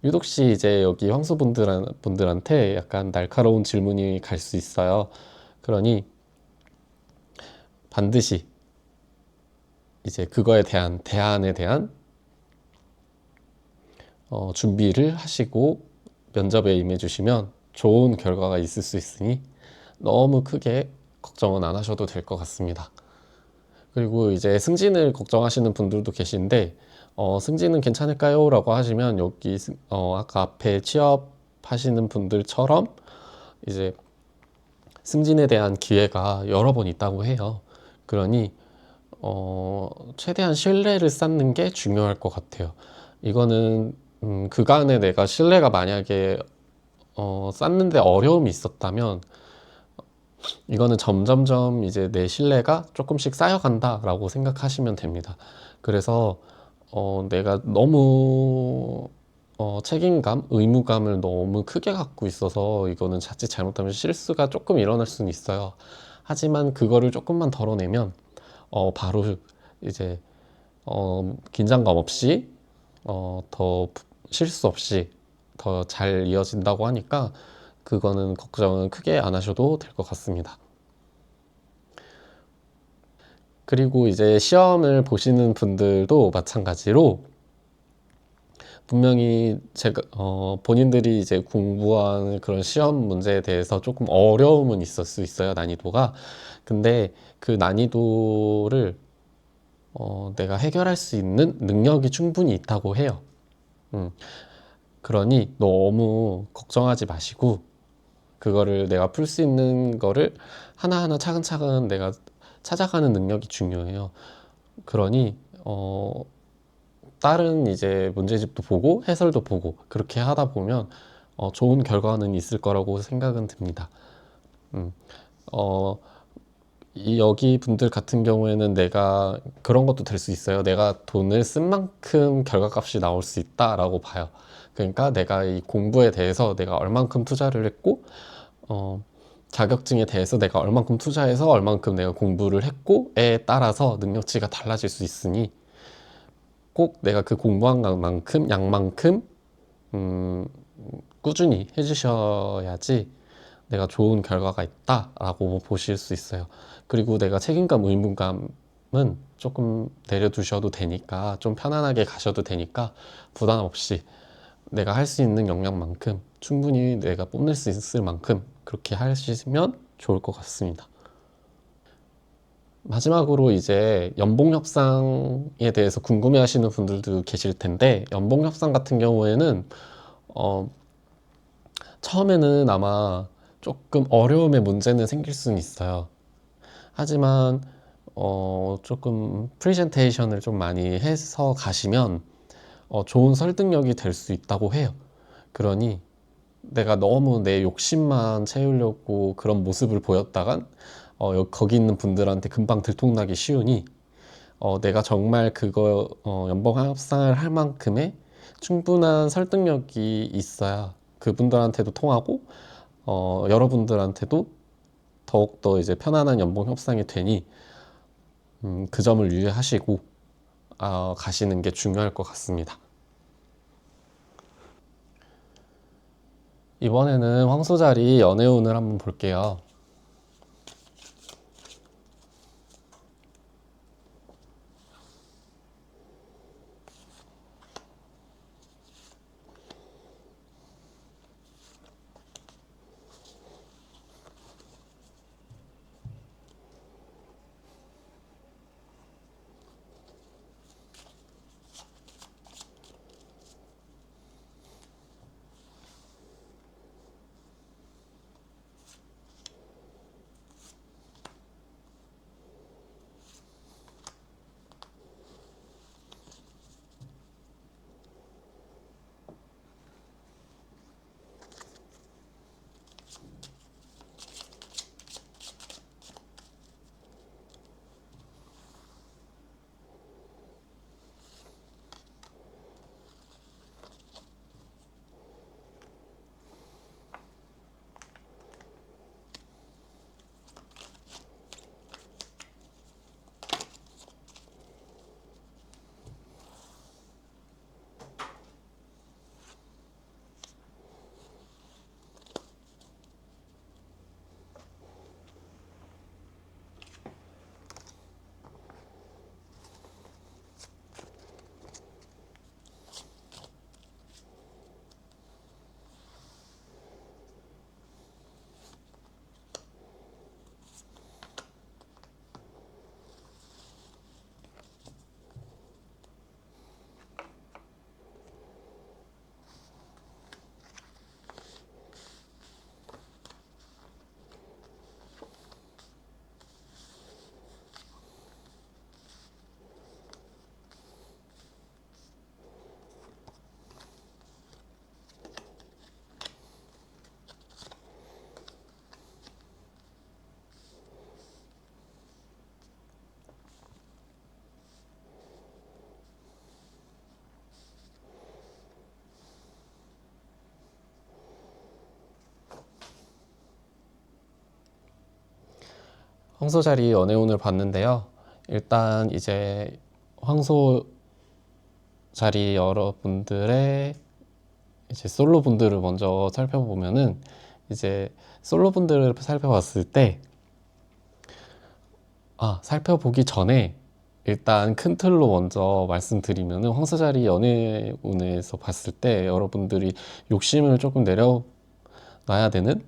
유독 씨 이제 여기 황소분들한테 약간 날카로운 질문이 갈 수 있어요. 그러니 반드시 이제 그거에 대한 대안에 대한 준비를 하시고 면접에 임해 주시면 좋은 결과가 있을 수 있으니 너무 크게 걱정은 안 하셔도 될 것 같습니다. 그리고 이제 승진을 걱정하시는 분들도 계신데 승진은 괜찮을까요? 라고 하시면 여기 아까 앞에 취업하시는 분들처럼 이제 승진에 대한 기회가 여러 번 있다고 해요. 그러니 최대한 신뢰를 쌓는 게 중요할 것 같아요. 이거는 그간에 내가 신뢰가 만약에 쌓는데 어려움이 있었다면 이거는 점점점 이제 내 신뢰가 조금씩 쌓여간다라고 생각하시면 됩니다. 그래서 내가 너무 책임감, 의무감을 너무 크게 갖고 있어서 이거는 자칫 잘못하면 실수가 조금 일어날 수는 있어요. 하지만 그거를 조금만 덜어내면 바로 이제 긴장감 없이 더 실수 없이 더 잘 이어진다고 하니까 그거는 걱정은 크게 안 하셔도 될 것 같습니다. 그리고 이제 시험을 보시는 분들도 마찬가지로 분명히 제가 본인들이 이제 공부하는 그런 시험 문제에 대해서 조금 어려움은 있을 수 있어요, 난이도가. 근데 그 난이도를 내가 해결할 수 있는 능력이 충분히 있다고 해요. 음, 그러니 너무 걱정하지 마시고 그거를 내가 풀 수 있는 거를 하나하나 차근차근 내가 찾아가는 능력이 중요해요. 그러니 다른 이제 문제집도 보고 해설도 보고 그렇게 하다 보면 좋은 결과는 있을 거라고 생각은 듭니다. 음, 어, 여기 분들 같은 경우에는 내가 그런 것도 될 수 있어요. 내가 돈을 쓴 만큼 결과값이 나올 수 있다라고 봐요. 그러니까 내가 이 공부에 대해서 내가 얼만큼 투자를 했고, 어, 자격증에 대해서 내가 얼만큼 투자해서 얼만큼 내가 공부를 했고에 따라서 능력치가 달라질 수 있으니 꼭 내가 그 공부한 만큼 양만큼 음, 꾸준히 해주셔야지 내가 좋은 결과가 있다라고 보실 수 있어요. 그리고 내가 책임감, 의무감은 조금 내려두셔도 되니까 좀 편안하게 가셔도 되니까 부담 없이 내가 할 수 있는 역량만큼 충분히 내가 뽐낼 수 있을 만큼 그렇게 하시면 좋을 것 같습니다. 마지막으로 이제 연봉 협상에 대해서 궁금해 하시는 분들도 계실 텐데 연봉 협상 같은 경우에는 어, 처음에는 아마 조금 어려움의 문제는 생길 수는 있어요. 하지만 조금 프레젠테이션을 좀 많이 해서 가시면 좋은 설득력이 될 수 있다고 해요. 그러니 내가 너무 내 욕심만 채우려고 그런 모습을 보였다간 거기 있는 분들한테 금방 들통나기 쉬우니 내가 정말 그거 연봉 협상을 할 만큼의 충분한 설득력이 있어야 그분들한테도 통하고 여러분들한테도 더욱더 이제 편안한 연봉 협상이 되니 그 점을 유의하시고 가시는 게 중요할 것 같습니다. 이번에는 황소자리 연애운을 한번 볼게요. 황소자리 연애운을 봤는데요. 일단 이제 황소자리 여러분들의 이제 솔로 분들을 먼저 살펴보면은 이제 솔로 분들을 살펴봤을 때 살펴보기 전에 일단 큰 틀로 먼저 말씀드리면은 황소자리 연애운에서 봤을 때 여러분들이 욕심을 조금 내려놔야 되는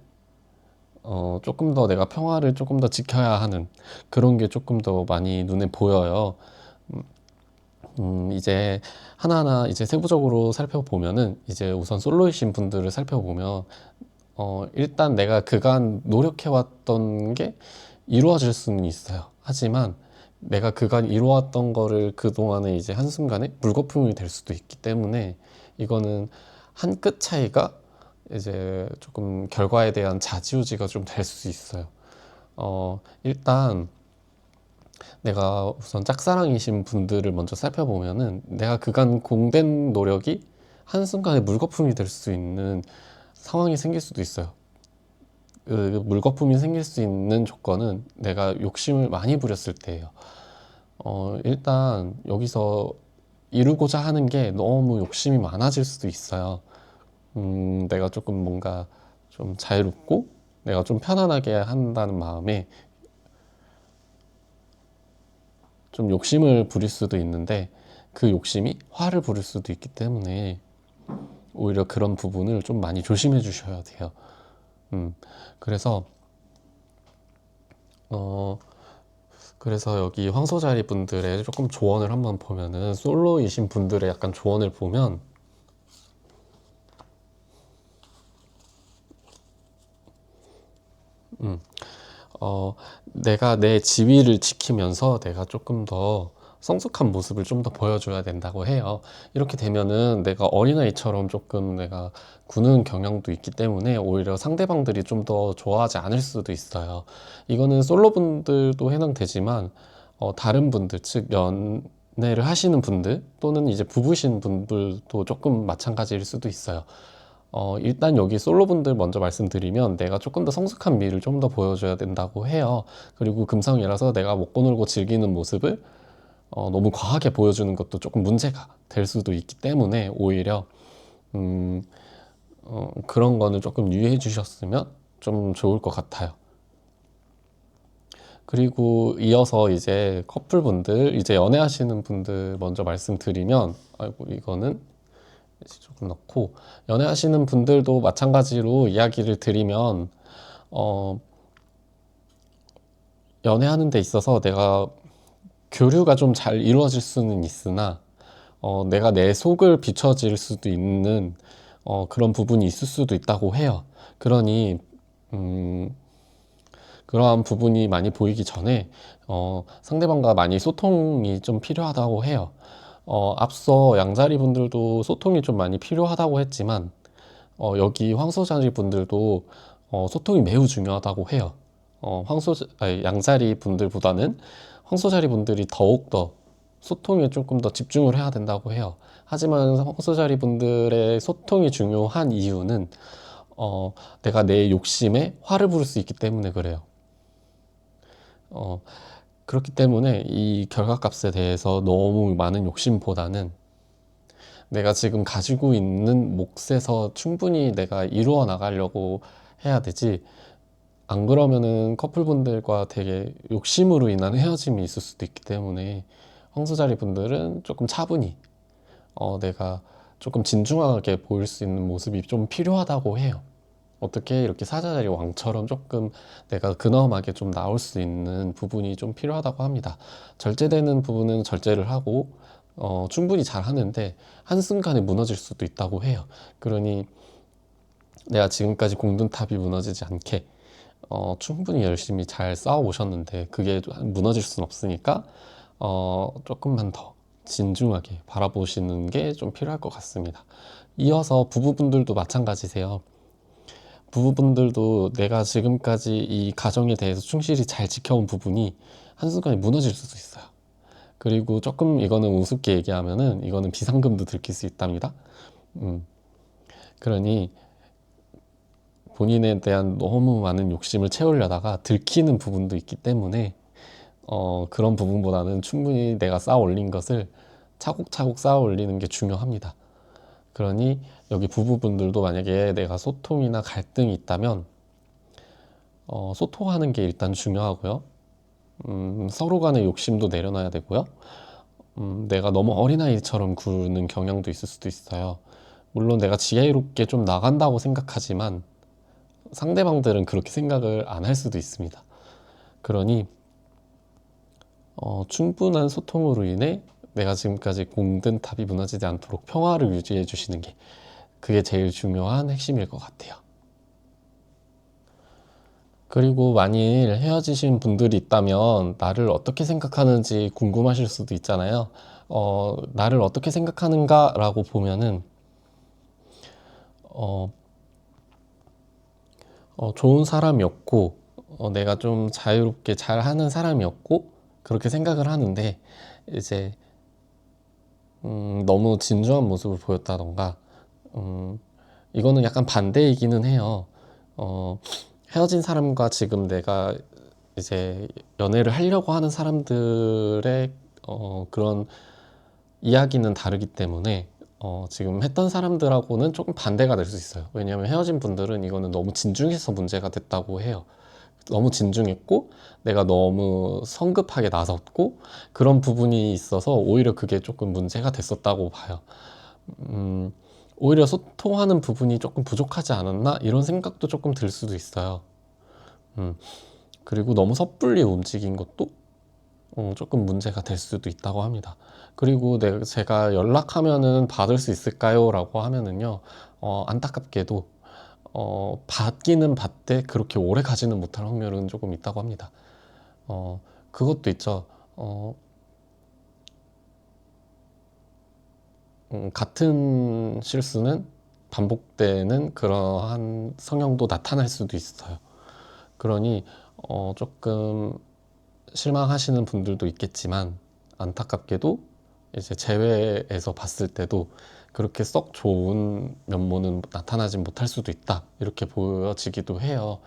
조금 더 내가 평화를 조금 더 지켜야 하는 그런 게 조금 더 많이 눈에 보여요. 이제 하나하나 이제 세부적으로 살펴보면은 이제 우선 솔로이신 분들을 살펴보면 일단 내가 그간 노력해왔던 게 이루어질 수는 있어요. 하지만 내가 그간 이루어왔던 거를 그동안에 이제 한순간에 물거품이 될 수도 있기 때문에 이거는 한 끗 차이가 이제 조금 결과에 대한 좌지우지가 좀 될 수 있어요. 일단 내가 우선 짝사랑이신 분들을 먼저 살펴보면은 내가 그간 공된 노력이 한순간에 물거품이 될 수 있는 상황이 생길 수도 있어요. 그 물거품이 생길 수 있는 조건은 내가 욕심을 많이 부렸을 때예요. 일단 여기서 이루고자 하는 게 너무 욕심이 많아질 수도 있어요. 내가 조금 뭔가 좀 자유롭고 내가 좀 편안하게 한다는 마음에 좀 욕심을 부릴 수도 있는데 그 욕심이 화를 부릴 수도 있기 때문에 오히려 그런 부분을 좀 많이 조심해 주셔야 돼요. 그래서 그래서 여기 황소자리 분들의 조금 조언을 한번 보면은 솔로이신 분들의 약간 조언을 보면 내가 내 지위를 지키면서 내가 조금 더 성숙한 모습을 좀 더 보여줘야 된다고 해요. 이렇게 되면은 내가 어린아이처럼 조금 내가 구는 경향도 있기 때문에 오히려 상대방들이 좀 더 좋아하지 않을 수도 있어요. 이거는 솔로분들도 해당되지만 다른 분들, 즉 연애를 하시는 분들 또는 이제 부부신 분들도 조금 마찬가지일 수도 있어요. 일단 여기 솔로분들 먼저 말씀드리면 내가 조금 더 성숙한 미를 좀 더 보여줘야 된다고 해요. 그리고 금성이라서 내가 먹고 놀고 즐기는 모습을 너무 과하게 보여주는 것도 조금 문제가 될 수도 있기 때문에 오히려 음, 그런 거는 조금 유의해 주셨으면 좀 좋을 것 같아요. 그리고 이어서 이제 커플분들, 이제 연애하시는 분들 먼저 말씀드리면, 아이고, 이거는 조금 넣고, 연애하시는 분들도 마찬가지로 이야기를 드리면, 어, 연애하는 데 있어서 내가 교류가 좀 잘 이루어질 수는 있으나, 내가 내 속을 비춰질 수도 있는, 그런 부분이 있을 수도 있다고 해요. 그러니, 음, 그러한 부분이 많이 보이기 전에 상대방과 많이 소통이 좀 필요하다고 해요. 앞서 양자리 분들도 소통이 좀 많이 필요하다고 했지만 여기 황소자리 분들도 소통이 매우 중요하다고 해요. 양자리 분들보다는 황소자리 분들이 더욱더 소통에 조금 더 집중을 해야 된다고 해요. 하지만 황소자리 분들의 소통이 중요한 이유는 내가 내 욕심에 화를 부를 수 있기 때문에 그래요. 그렇기 때문에 이 결과값에 대해서 너무 많은 욕심보다는 내가 지금 가지고 있는 몫에서 충분히 내가 이루어 나가려고 해야 되지. 안 그러면은 커플분들과 되게 욕심으로 인한 헤어짐이 있을 수도 있기 때문에 황소자리 분들은 조금 차분히 내가 조금 진중하게 보일 수 있는 모습이 좀 필요하다고 해요. 어떻게 이렇게 사자자리 왕처럼 조금 내가 근엄하게 좀 나올 수 있는 부분이 좀 필요하다고 합니다. 절제되는 부분은 절제를 하고 충분히 잘 하는데 한순간에 무너질 수도 있다고 해요. 그러니 내가 지금까지 공든탑이 무너지지 않게 충분히 열심히 잘 싸워 오셨는데 그게 무너질 수는 없으니까 조금만 더 진중하게 바라보시는 게 좀 필요할 것 같습니다. 이어서 부부분들도 마찬가지세요. 부부분들도 내가 지금까지 이 가정에 대해서 충실히 잘 지켜온 부분이 한순간에 무너질 수도 있어요. 그리고 조금 이거는 우습게 얘기하면은 이거는 비상금도 들킬 수 있답니다. 그러니 본인에 대한 너무 많은 욕심을 채우려다가 들키는 부분도 있기 때문에 그런 부분보다는 충분히 내가 쌓아 올린 것을 차곡차곡 쌓아 올리는 게 중요합니다. 그러니 여기 부부분들도 만약에 내가 소통이나 갈등이 있다면 소통하는 게 일단 중요하고요. 서로 간의 욕심도 내려놔야 되고요. 내가 너무 어린아이처럼 구는 경향도 있을 수도 있어요. 물론 내가 지혜롭게 좀 나간다고 생각하지만 상대방들은 그렇게 생각을 안 할 수도 있습니다. 그러니 충분한 소통으로 인해 내가 지금까지 공든 탑이 무너지지 않도록 평화를 유지해 주시는 게 그게 제일 중요한 핵심일 것 같아요. 그리고 만일 헤어지신 분들이 있다면 나를 어떻게 생각하는지 궁금하실 수도 있잖아요. 나를 어떻게 생각하는가 라고 보면은 어, 좋은 사람이었고 내가 좀 자유롭게 잘하는 사람이었고 그렇게 생각을 하는데 이제 너무 진중한 모습을 보였다던가 이거는 약간 반대이기는 해요. 헤어진 사람과 지금 내가 이제 연애를 하려고 하는 사람들의 그런 이야기는 다르기 때문에 지금 했던 사람들하고는 조금 반대가 될 수 있어요. 왜냐하면 헤어진 분들은 이거는 너무 진중해서 문제가 됐다고 해요. 너무 진중했고 내가 너무 성급하게 나섰고 그런 부분이 있어서 오히려 그게 조금 문제가 됐었다고 봐요. 오히려 소통하는 부분이 조금 부족하지 않았나 이런 생각도 조금 들 수도 있어요. 그리고 너무 섣불리 움직인 것도 조금 문제가 될 수도 있다고 합니다. 그리고 제가 연락하면은 받을 수 있을까요? 라고 하면은요, 안타깝게도 받기는 받되 그렇게 오래 가지는 못할 확률은 조금 있다고 합니다. 그것도 있죠. 같은 실수는 반복되는 그러한 성향도 나타날 수도 있어요. 그러니 조금 실망하시는 분들도 있겠지만 안타깝게도 이제 제외에서 봤을 때도 그렇게 썩 좋은 면모는 나타나지 못할 수도 있다 이렇게 보여지기도 해요.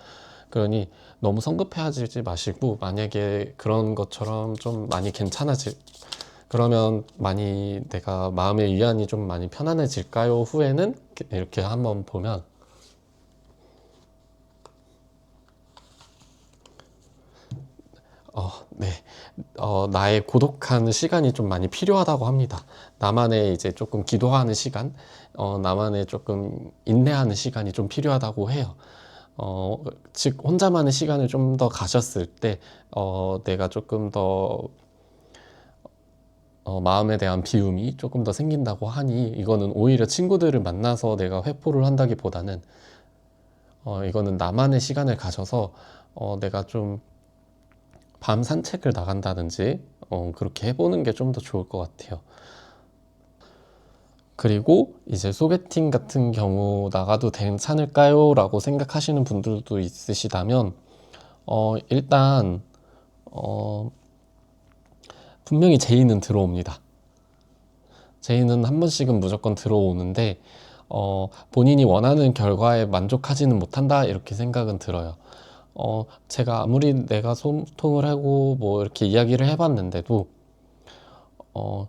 그러니 너무 성급해하지 마시고 만약에 그런 것처럼 좀 많이 그러면 많이 내가 마음의 위안이 좀 많이 편안해질까요? 후에는 이렇게 한번 보면 네. 나의 고독한 시간이 좀 많이 필요하다고 합니다. 나만의 이제 조금 기도하는 시간, 나만의 조금 인내하는 시간이 좀 필요하다고 해요. 즉, 혼자만의 시간을 좀 더 가졌을 때, 내가 조금 더, 마음에 대한 비움이 조금 더 생긴다고 하니, 이거는 오히려 친구들을 만나서 내가 회포를 한다기보다는, 이거는 나만의 시간을 가져서, 내가 좀 밤 산책을 나간다든지 그렇게 해보는 게 좀 더 좋을 것 같아요. 그리고 이제 소개팅 같은 경우 나가도 괜찮을까요? 라고 생각하시는 분들도 있으시다면 일단 어, 분명히 제의는 들어옵니다. 제의는 한 번씩은 무조건 들어오는데 본인이 원하는 결과에 만족하지는 못한다 이렇게 생각은 들어요. 제가 아무리 내가 소통을 하고 뭐 이렇게 이야기를 해봤는데도 어,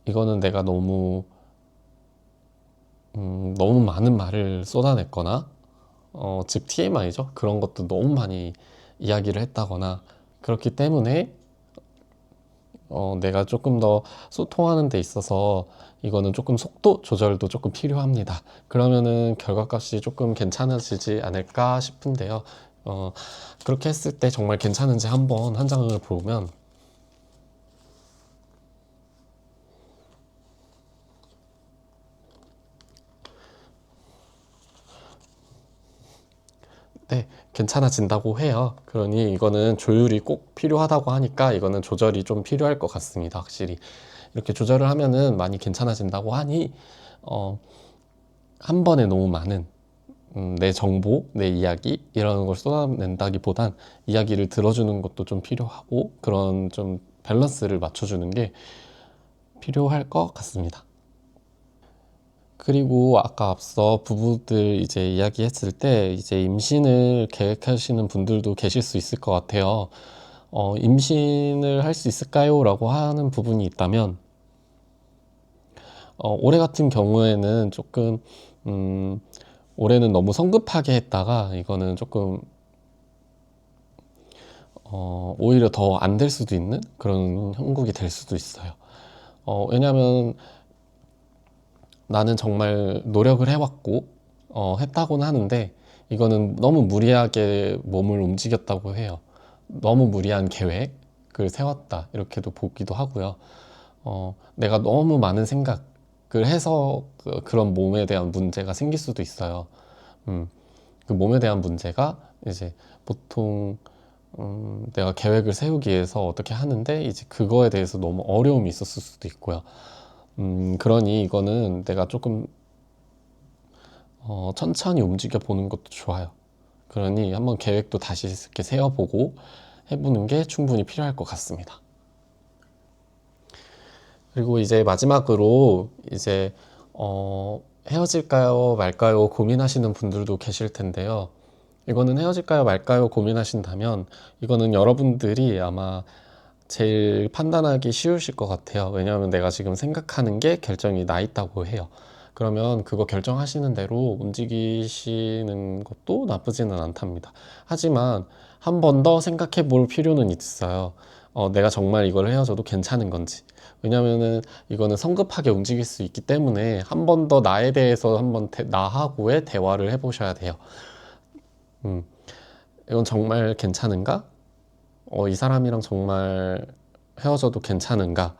이거는 내가 너무 많은 말을 쏟아냈거나 즉 TMI죠. 그런 것도 너무 많이 이야기를 했다거나 그렇기 때문에 내가 조금 더 소통하는 데 있어서 이거는 조금 속도 조절도 조금 필요합니다. 그러면은 결과값이 조금 괜찮아지지 않을까 싶은데요. 그렇게 했을 때 정말 괜찮은지 한번 한 장을 보면 네, 괜찮아진다고 해요. 그러니 이거는 조율이 꼭 필요하다고 하니까 이거는 조절이 좀 필요할 것 같습니다. 확실히. 이렇게 조절을 하면은 많이 괜찮아진다고 하니, 어, 한 번에 너무 많은, 내 정보, 내 이야기, 이런 걸 쏟아낸다기보단 이야기를 들어주는 것도 좀 필요하고, 그런 좀 밸런스를 맞춰주는 게 필요할 것 같습니다. 그리고 아까 앞서 부부들 이제 이야기했을 때 이제 임신을 계획하시는 분들도 계실 수 있을 것 같아요. 임신을 할 수 있을까요? 라고 하는 부분이 있다면, 올해 같은 경우에는 조금 올해는 너무 성급하게 했다가 이거는 조금 오히려 더 안 될 수도 있는 그런 형국이 될 수도 있어요. 왜냐면 나는 정말 노력을 해왔고 했다고는 하는데 이거는 너무 무리하게 몸을 움직였다고 해요. 너무 무리한 계획을 세웠다 이렇게도 보기도 하고요. 내가 너무 많은 생각을 해서 그런 몸에 대한 문제가 생길 수도 있어요. 그 몸에 대한 문제가 이제 보통 내가 계획을 세우기 위해서 어떻게 하는데 이제 그거에 대해서 너무 어려움이 있었을 수도 있고요. 그러니 이거는 내가 조금 천천히 움직여 보는 것도 좋아요. 그러니 한번 계획도 다시 이렇게 세워보고 해보는 게 충분히 필요할 것 같습니다. 그리고 이제 마지막으로 이제 헤어질까요 말까요 고민하시는 분들도 계실 텐데요. 이거는 헤어질까요 말까요 고민하신다면 이거는 여러분들이 아마 제일 판단하기 쉬우실 것 같아요. 왜냐하면 내가 지금 생각하는 게 결정이 나 있다고 해요. 그러면 그거 결정하시는 대로 움직이시는 것도 나쁘지는 않답니다. 하지만 한 번 더 생각해 볼 필요는 있어요. 내가 정말 이걸 헤어져도 괜찮은 건지. 왜냐면은 이거는 성급하게 움직일 수 있기 때문에 한 번 더 나에 대해서 한번 나하고의 대화를 해보셔야 돼요. 음, 이건 정말 괜찮은가? 이 사람이랑 정말 헤어져도 괜찮은가?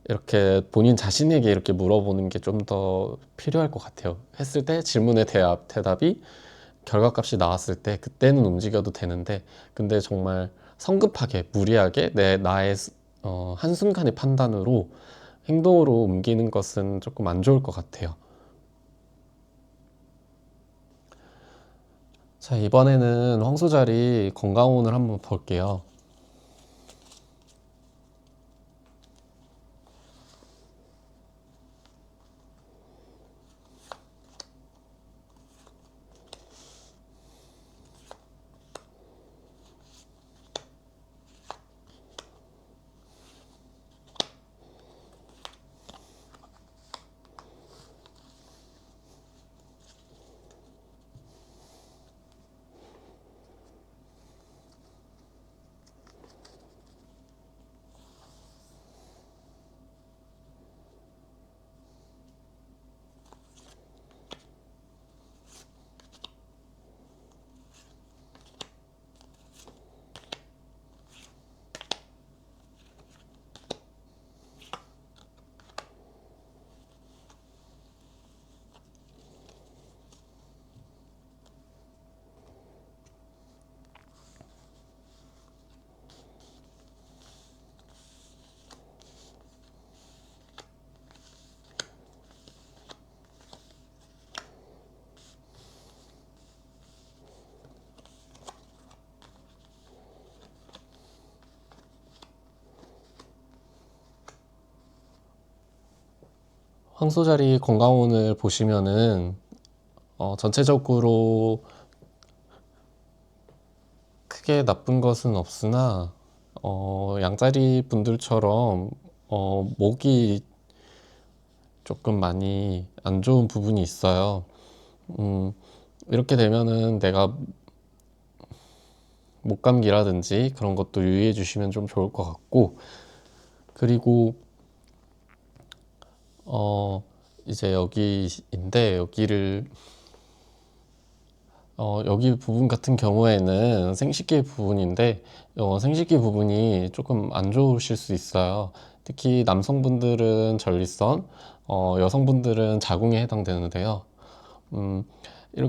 이렇게 본인 자신에게 이렇게 물어보는 게 좀 더 필요할 것 같아요. 했을 때 질문의 대답이 결과값이 나왔을 때 그때는 움직여도 되는데, 근데 정말 성급하게 무리하게 나의 한순간의 판단으로 행동으로 옮기는 것은 조금 안 좋을 것 같아요. 자, 이번에는 황소자리 건강운을 한번 볼게요. 황소자리 건강운을 보시면은 전체적으로 크게 나쁜 것은 없으나 양자리 분들처럼 목이 조금 많이 안 좋은 부분이 있어요. 이렇게 되면은 내가 목감기라든지 그런 것도 유의해 주시면 좀 좋을 것 같고, 그리고 이제 여기인데 여기 부분 같은 경우에는 생식기 부분인데 생식기 부분이 조금 안 좋으실 수 있어요. 특히 남성분들은 전립선, 여성분들은 자궁에 해당되는데요.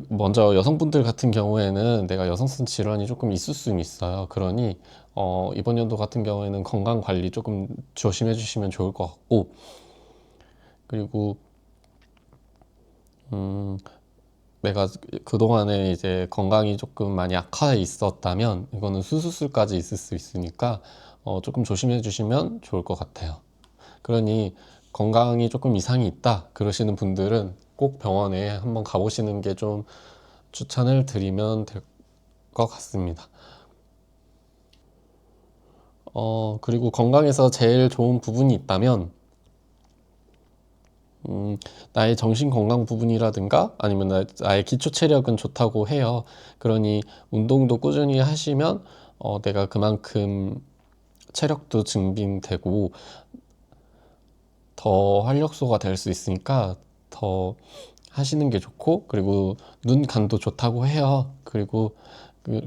먼저 여성분들 같은 경우에는 내가 여성성 질환이 조금 있을 수 있어요. 그러니 이번 연도 같은 경우에는 건강 관리 조금 조심해 주시면 좋을 것 같고, 그리고 내가 그동안에 이제 건강이 조금 많이 악화해 있었다면 이거는 수술까지 있을 수 있으니까 조금 조심해 주시면 좋을 것 같아요. 그러니 건강이 조금 이상이 있다 그러시는 분들은 꼭 병원에 한번 가보시는 게 좀 추천을 드리면 될 것 같습니다. 그리고 건강에서 제일 좋은 부분이 있다면 음, 나의 정신 건강 부분이라든가 아니면 나의 기초 체력은 좋다고 해요. 그러니 운동도 꾸준히 하시면 내가 그만큼 체력도 증진되고 더 활력소가 될 수 있으니까 더 하시는 게 좋고, 그리고 눈 간도 좋다고 해요. 그리고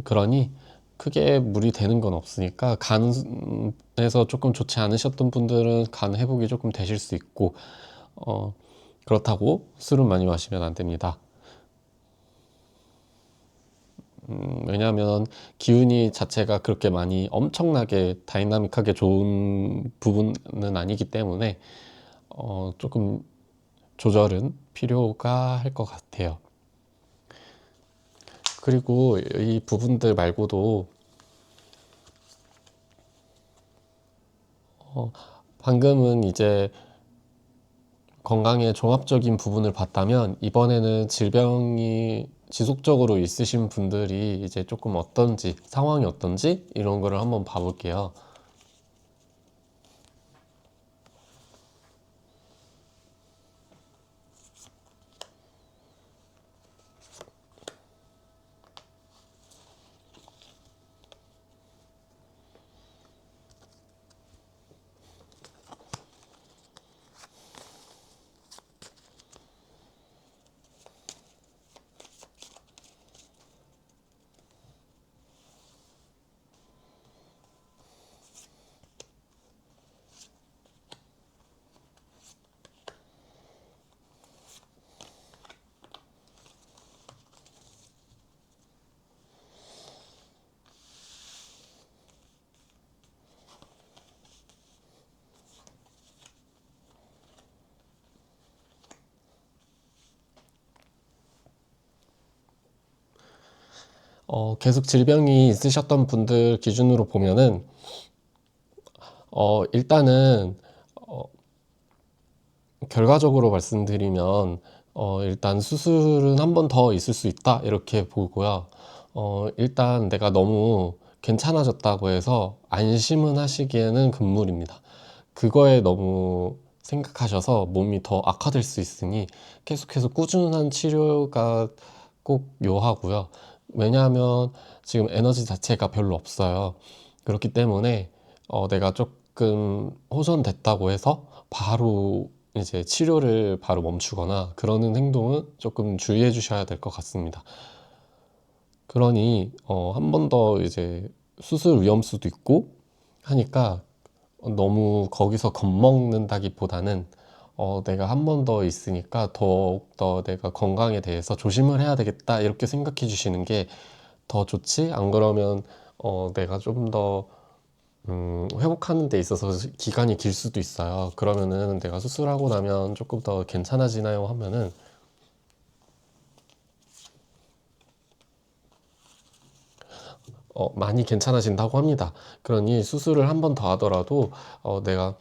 그러니 크게 무리 되는 건 없으니까, 간에서 조금 좋지 않으셨던 분들은 간 회복이 조금 되실 수 있고, 어, 그렇다고 술은 많이 마시면 안 됩니다. 왜냐하면 기운이 자체가 그렇게 많이 엄청나게 다이나믹하게 좋은 부분은 아니기 때문에 조금 조절은 필요가 할 것 같아요. 그리고 이 부분들 말고도 방금은 이제 건강의 종합적인 부분을 봤다면, 이번에는 질병이 지속적으로 있으신 분들이 이제 조금 어떤지, 상황이 어떤지 이런 거를 한번 봐볼게요. 계속 질병이 있으셨던 분들 기준으로 보면은, 일단은, 결과적으로 말씀드리면, 일단 수술은 한 번 더 있을 수 있다, 이렇게 보고요. 일단 내가 너무 괜찮아졌다고 해서 안심은 하시기에는 금물입니다. 그거에 너무 생각하셔서 몸이 더 악화될 수 있으니 계속해서 꾸준한 치료가 꼭 요하고요. 왜냐하면 지금 에너지 자체가 별로 없어요. 그렇기 때문에 내가 조금 호전됐다고 해서 바로 이제 치료를 바로 멈추거나 그러는 행동은 조금 주의해 주셔야 될 것 같습니다. 그러니 한 번 더 이제 수술 위험수도 있고 하니까 너무 거기서 겁먹는다기보다는 내가 한 번 더 있으니까 더욱더 내가 건강에 대해서 조심을 해야 되겠다, 이렇게 생각해 주시는 게 더 좋지. 안 그러면 내가 좀 더 회복하는 데 있어서 기간이 길 수도 있어요. 그러면은 내가 수술하고 나면 조금 더 괜찮아지나요 하면은 많이 괜찮아진다고 합니다. 그러니 수술을 한 번 더 하더라도 내가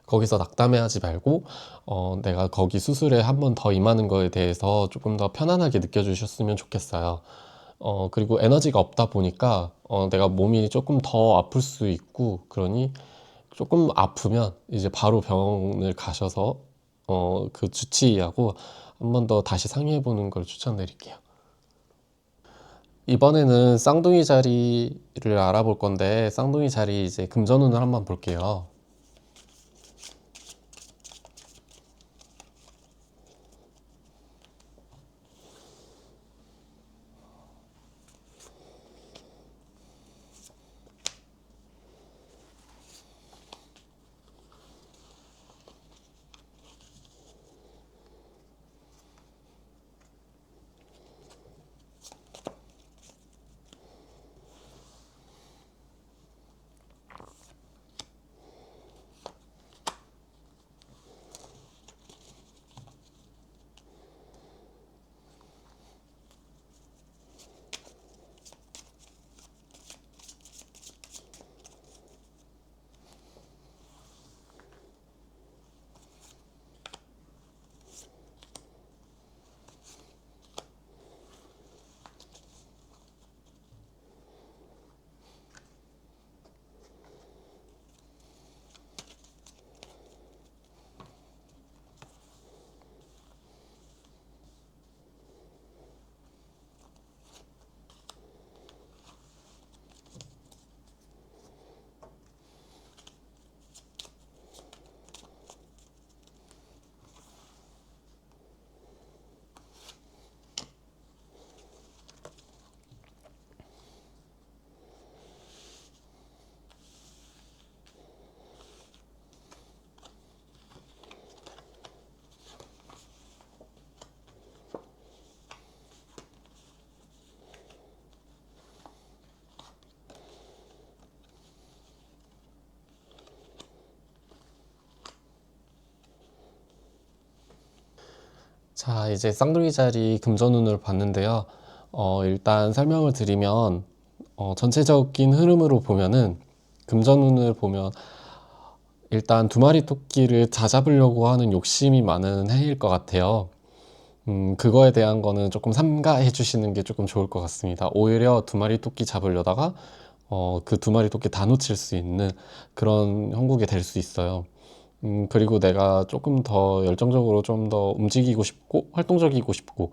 거기서 낙담해하지 말고 내가 거기 수술에 한 번 더 임하는 거에 대해서 조금 더 편안하게 느껴주셨으면 좋겠어요. 그리고 에너지가 없다 보니까 내가 몸이 조금 더 아플 수 있고, 그러니 조금 아프면 이제 바로 병원을 가셔서 그 주치의하고 한 번 더 다시 상의해 보는 걸 추천드릴게요. 이번에는 쌍둥이 자리를 알아볼 건데, 쌍둥이 자리 이제 금전운을 한번 볼게요. 자, 이제 쌍둥이 자리 금전운을 봤는데요. 일단 설명을 드리면, 전체적인 흐름으로 보면은, 금전운을 보면, 일단 두 마리 토끼를 다 잡으려고 하는 욕심이 많은 해일 것 같아요. 그거에 대한 거는 조금 삼가해 주시는 게 조금 좋을 것 같습니다. 오히려 두 마리 토끼 잡으려다가, 그 두 마리 토끼 다 놓칠 수 있는 그런 형국이 될 수 있어요. 그리고 내가 조금 더 열정적으로 좀 더 움직이고 싶고 활동적이고 싶고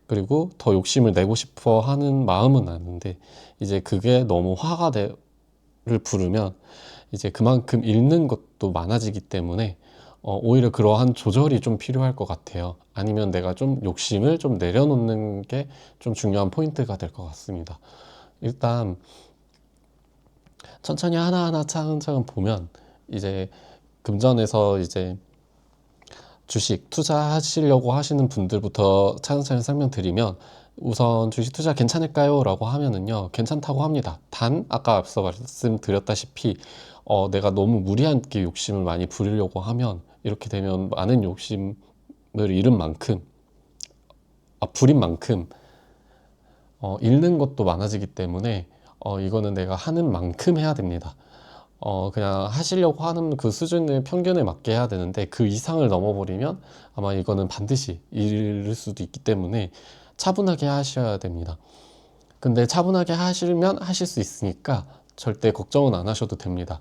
그리고 더 욕심을 내고 싶어 하는 마음은 아는데 이제 그게 너무 를 부르면 이제 그만큼 잃는 것도 많아지기 때문에 오히려 그러한 조절이 좀 필요할 것 같아요. 아니면 내가 좀 욕심을 좀 내려놓는 게 좀 중요한 포인트가 될 것 같습니다. 일단 천천히 하나하나 차근차근 보면 이제 금전에서 이제 주식 투자하시려고 하시는 분들부터 차근차근 설명드리면 우선 주식 투자 괜찮을까요? 라고 하면은요, 괜찮다고 합니다. 단, 아까 앞서 말씀드렸다시피, 내가 너무 무리한 게 욕심을 많이 부리려고 하면, 이렇게 되면 많은 욕심을 잃은 만큼, 부린 만큼, 잃는 것도 많아지기 때문에, 이거는 내가 하는 만큼 해야 됩니다. 그냥 하시려고 하는 그 수준의 평균에 맞게 해야 되는데 그 이상을 넘어버리면 아마 이거는 반드시 잃을 수도 있기 때문에 차분하게 하셔야 됩니다. 근데 차분하게 하시면 하실 수 있으니까 절대 걱정은 안 하셔도 됩니다.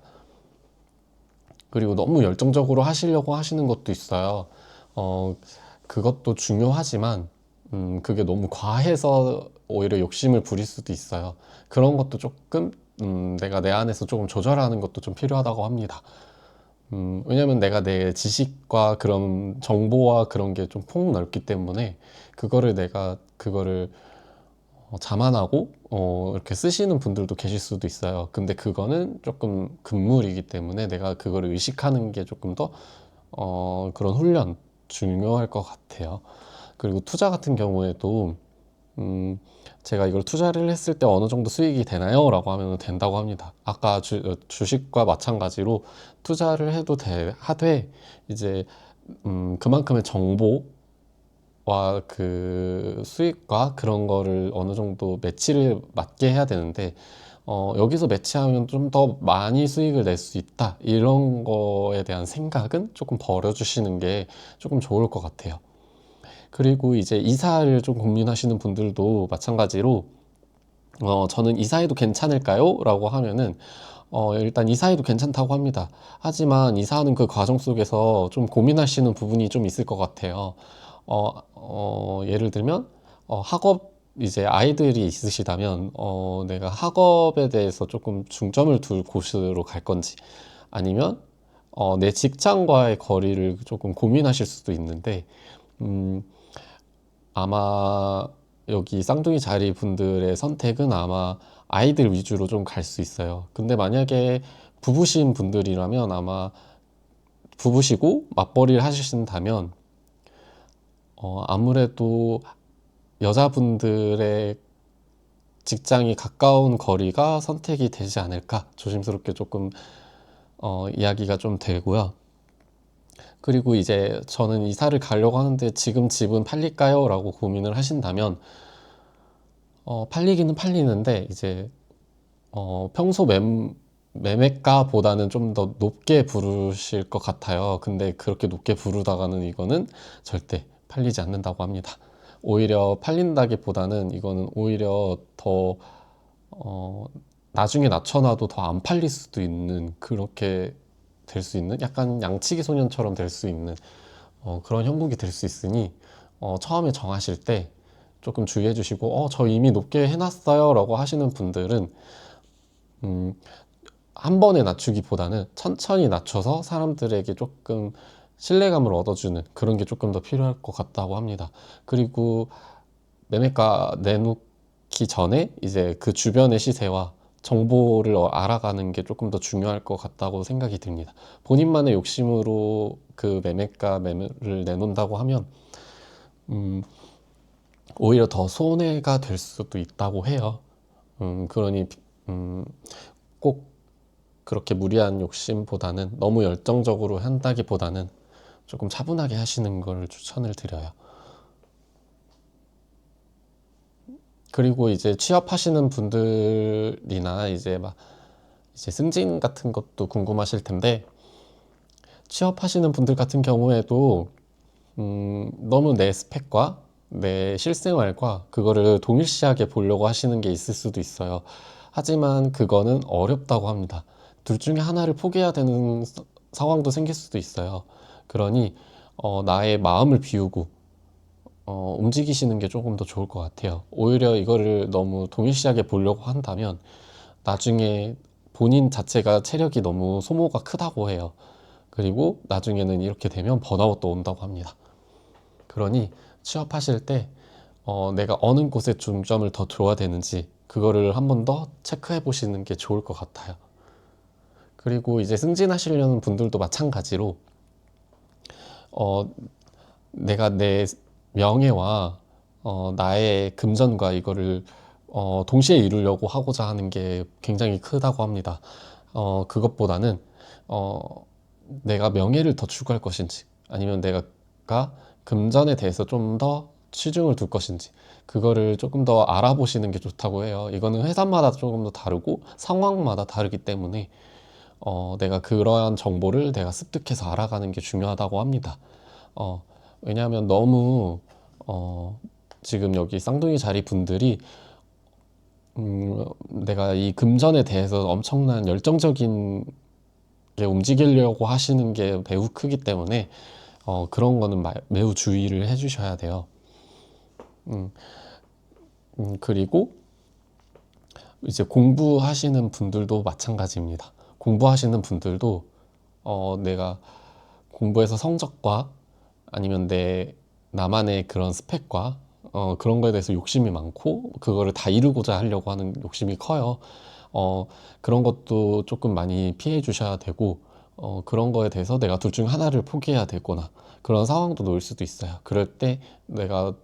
그리고 너무 열정적으로 하시려고 하시는 것도 있어요. 어, 그것도 중요하지만, 그게 너무 과해서 오히려 욕심을 부릴 수도 있어요. 그런 것도 조금, 내가 내 안에서 조금 조절하는 것도 좀 필요하다고 합니다. 왜냐면 내가 내 지식과 그런 정보와 그런 게 좀 폭넓기 때문에, 그거를 자만하고 이렇게 쓰시는 분들도 계실 수도 있어요. 근데 그거는 조금 금물이기 때문에 내가 그거를 의식하는 게 조금 더 그런 훈련 중요할 것 같아요. 그리고 투자 같은 경우에도 음, 제가 이걸 투자를 했을 때 어느 정도 수익이 되나요? 라고 하면 된다고 합니다. 아까 주식과 마찬가지로 투자를 해도 하되 이제 그만큼의 정보 와 그 수익과 그런 거를 어느 정도 매치를 맞게 해야 되는데 여기서 매치하면 좀 더 많이 수익을 낼 수 있다 이런 거에 대한 생각은 조금 버려주시는 게 조금 좋을 것 같아요. 그리고 이제 이사를 좀 고민하시는 분들도 마찬가지로 저는 이사해도 괜찮을까요? 라고 하면은 일단 이사해도 괜찮다고 합니다. 하지만 이사하는 그 과정 속에서 좀 고민하시는 부분이 좀 있을 것 같아요. 예를 들면, 학업, 이제 아이들이 있으시다면, 내가 학업에 대해서 조금 중점을 둘 곳으로 갈 건지, 아니면, 내 직장과의 거리를 조금 고민하실 수도 있는데, 음, 아마 여기 쌍둥이 자리 분들의 선택은 아마 아이들 위주로 좀 갈 수 있어요. 근데 만약에 부부신 분들이라면 아마 부부시고 맞벌이를 하신다면 아무래도 여자분들의 직장이 가까운 거리가 선택이 되지 않을까 조심스럽게 조금 이야기가 좀 되고요. 그리고 이제 저는 이사를 가려고 하는데 지금 집은 팔릴까요? 라고 고민을 하신다면 팔리기는 팔리는데 이제 평소 매매가보다는 좀 더 높게 부르실 것 같아요. 근데 그렇게 높게 부르다가는 이거는 절대 팔리지 않는다고 합니다. 오히려 팔린다기보다는 이거는 오히려 더 어, 나중에 낮춰놔도 더 안 팔릴 수도 있는 그렇게 될 수 있는 약간 양치기 소년처럼 될 수 있는 그런 형국이 될 수 있으니 처음에 정하실 때 조금 주의해 주시고 저 이미 높게 해놨어요 라고 하시는 분들은 음, 한 번에 낮추기보다는 천천히 낮춰서 사람들에게 조금 신뢰감을 얻어주는 그런 게 조금 더 필요할 것 같다고 합니다. 그리고 매매가 내놓기 전에 이제 그 주변의 시세와 정보를 알아가는 게 조금 더 중요할 것 같다고 생각이 듭니다. 본인만의 욕심으로 그 매매를 내놓는다고 하면 음, 오히려 더 손해가 될 수도 있다고 해요. 그러니 음, 꼭 그렇게 무리한 욕심보다는 너무 열정적으로 한다기보다는 조금 차분하게 하시는 걸 추천을 드려요. 그리고 이제 취업하시는 분들이나 이제 막 이제 승진 같은 것도 궁금하실 텐데, 취업하시는 분들 같은 경우에도 너무 내 스펙과 내 실생활과 그거를 동일시하게 보려고 하시는 게 있을 수도 있어요. 하지만 그거는 어렵다고 합니다. 둘 중에 하나를 포기해야 되는 상황도 생길 수도 있어요. 그러니 나의 마음을 비우고 움직이시는 게 조금 더 좋을 것 같아요. 오히려 이거를 너무 동일시하게 보려고 한다면 나중에 본인 자체가 체력이 너무 소모가 크다고 해요. 그리고 나중에는 이렇게 되면 번아웃도 온다고 합니다. 그러니 취업하실 때 내가 어느 곳에 중점을 더 둬야 되는지 그거를 한번 더 체크해 보시는 게 좋을 것 같아요. 그리고 이제 승진하시려는 분들도 마찬가지로 어, 내가 내 명예와 나의 금전과 이거를 동시에 이루려고 하고자 하는 게 굉장히 크다고 합니다. 그것보다는 어, 내가 명예를 더 추구할 것인지 아니면 내가 금전에 대해서 좀 더 치중을 둘 것인지 그거를 조금 더 알아보시는 게 좋다고 해요. 이거는 회사마다 조금 더 다르고 상황마다 다르기 때문에 내가 그러한 정보를 내가 습득해서 알아가는 게 중요하다고 합니다. 왜냐하면 너무 지금 여기 쌍둥이 자리 분들이 내가 이 금전에 대해서 엄청난 열정적인 게 움직이려고 하시는 게 매우 크기 때문에 그런 거는 매우 주의를 해주셔야 돼요. 그리고 이제 공부하시는 분들도 마찬가지입니다. 공부하시는 분들도 내가 공부에서 성적과 아니면 나만의 그런 스펙과 그런 거에 대해서 욕심이 많고 그거를 다 이루고자 하려고 하는 욕심이 커요. 그런 것도 조금 많이 피해 주셔야 되고 그런 거에 대해서 내가 둘 중 하나를 포기해야 되거나 그런 상황도 놓일 수도 있어요. 그럴 때 내가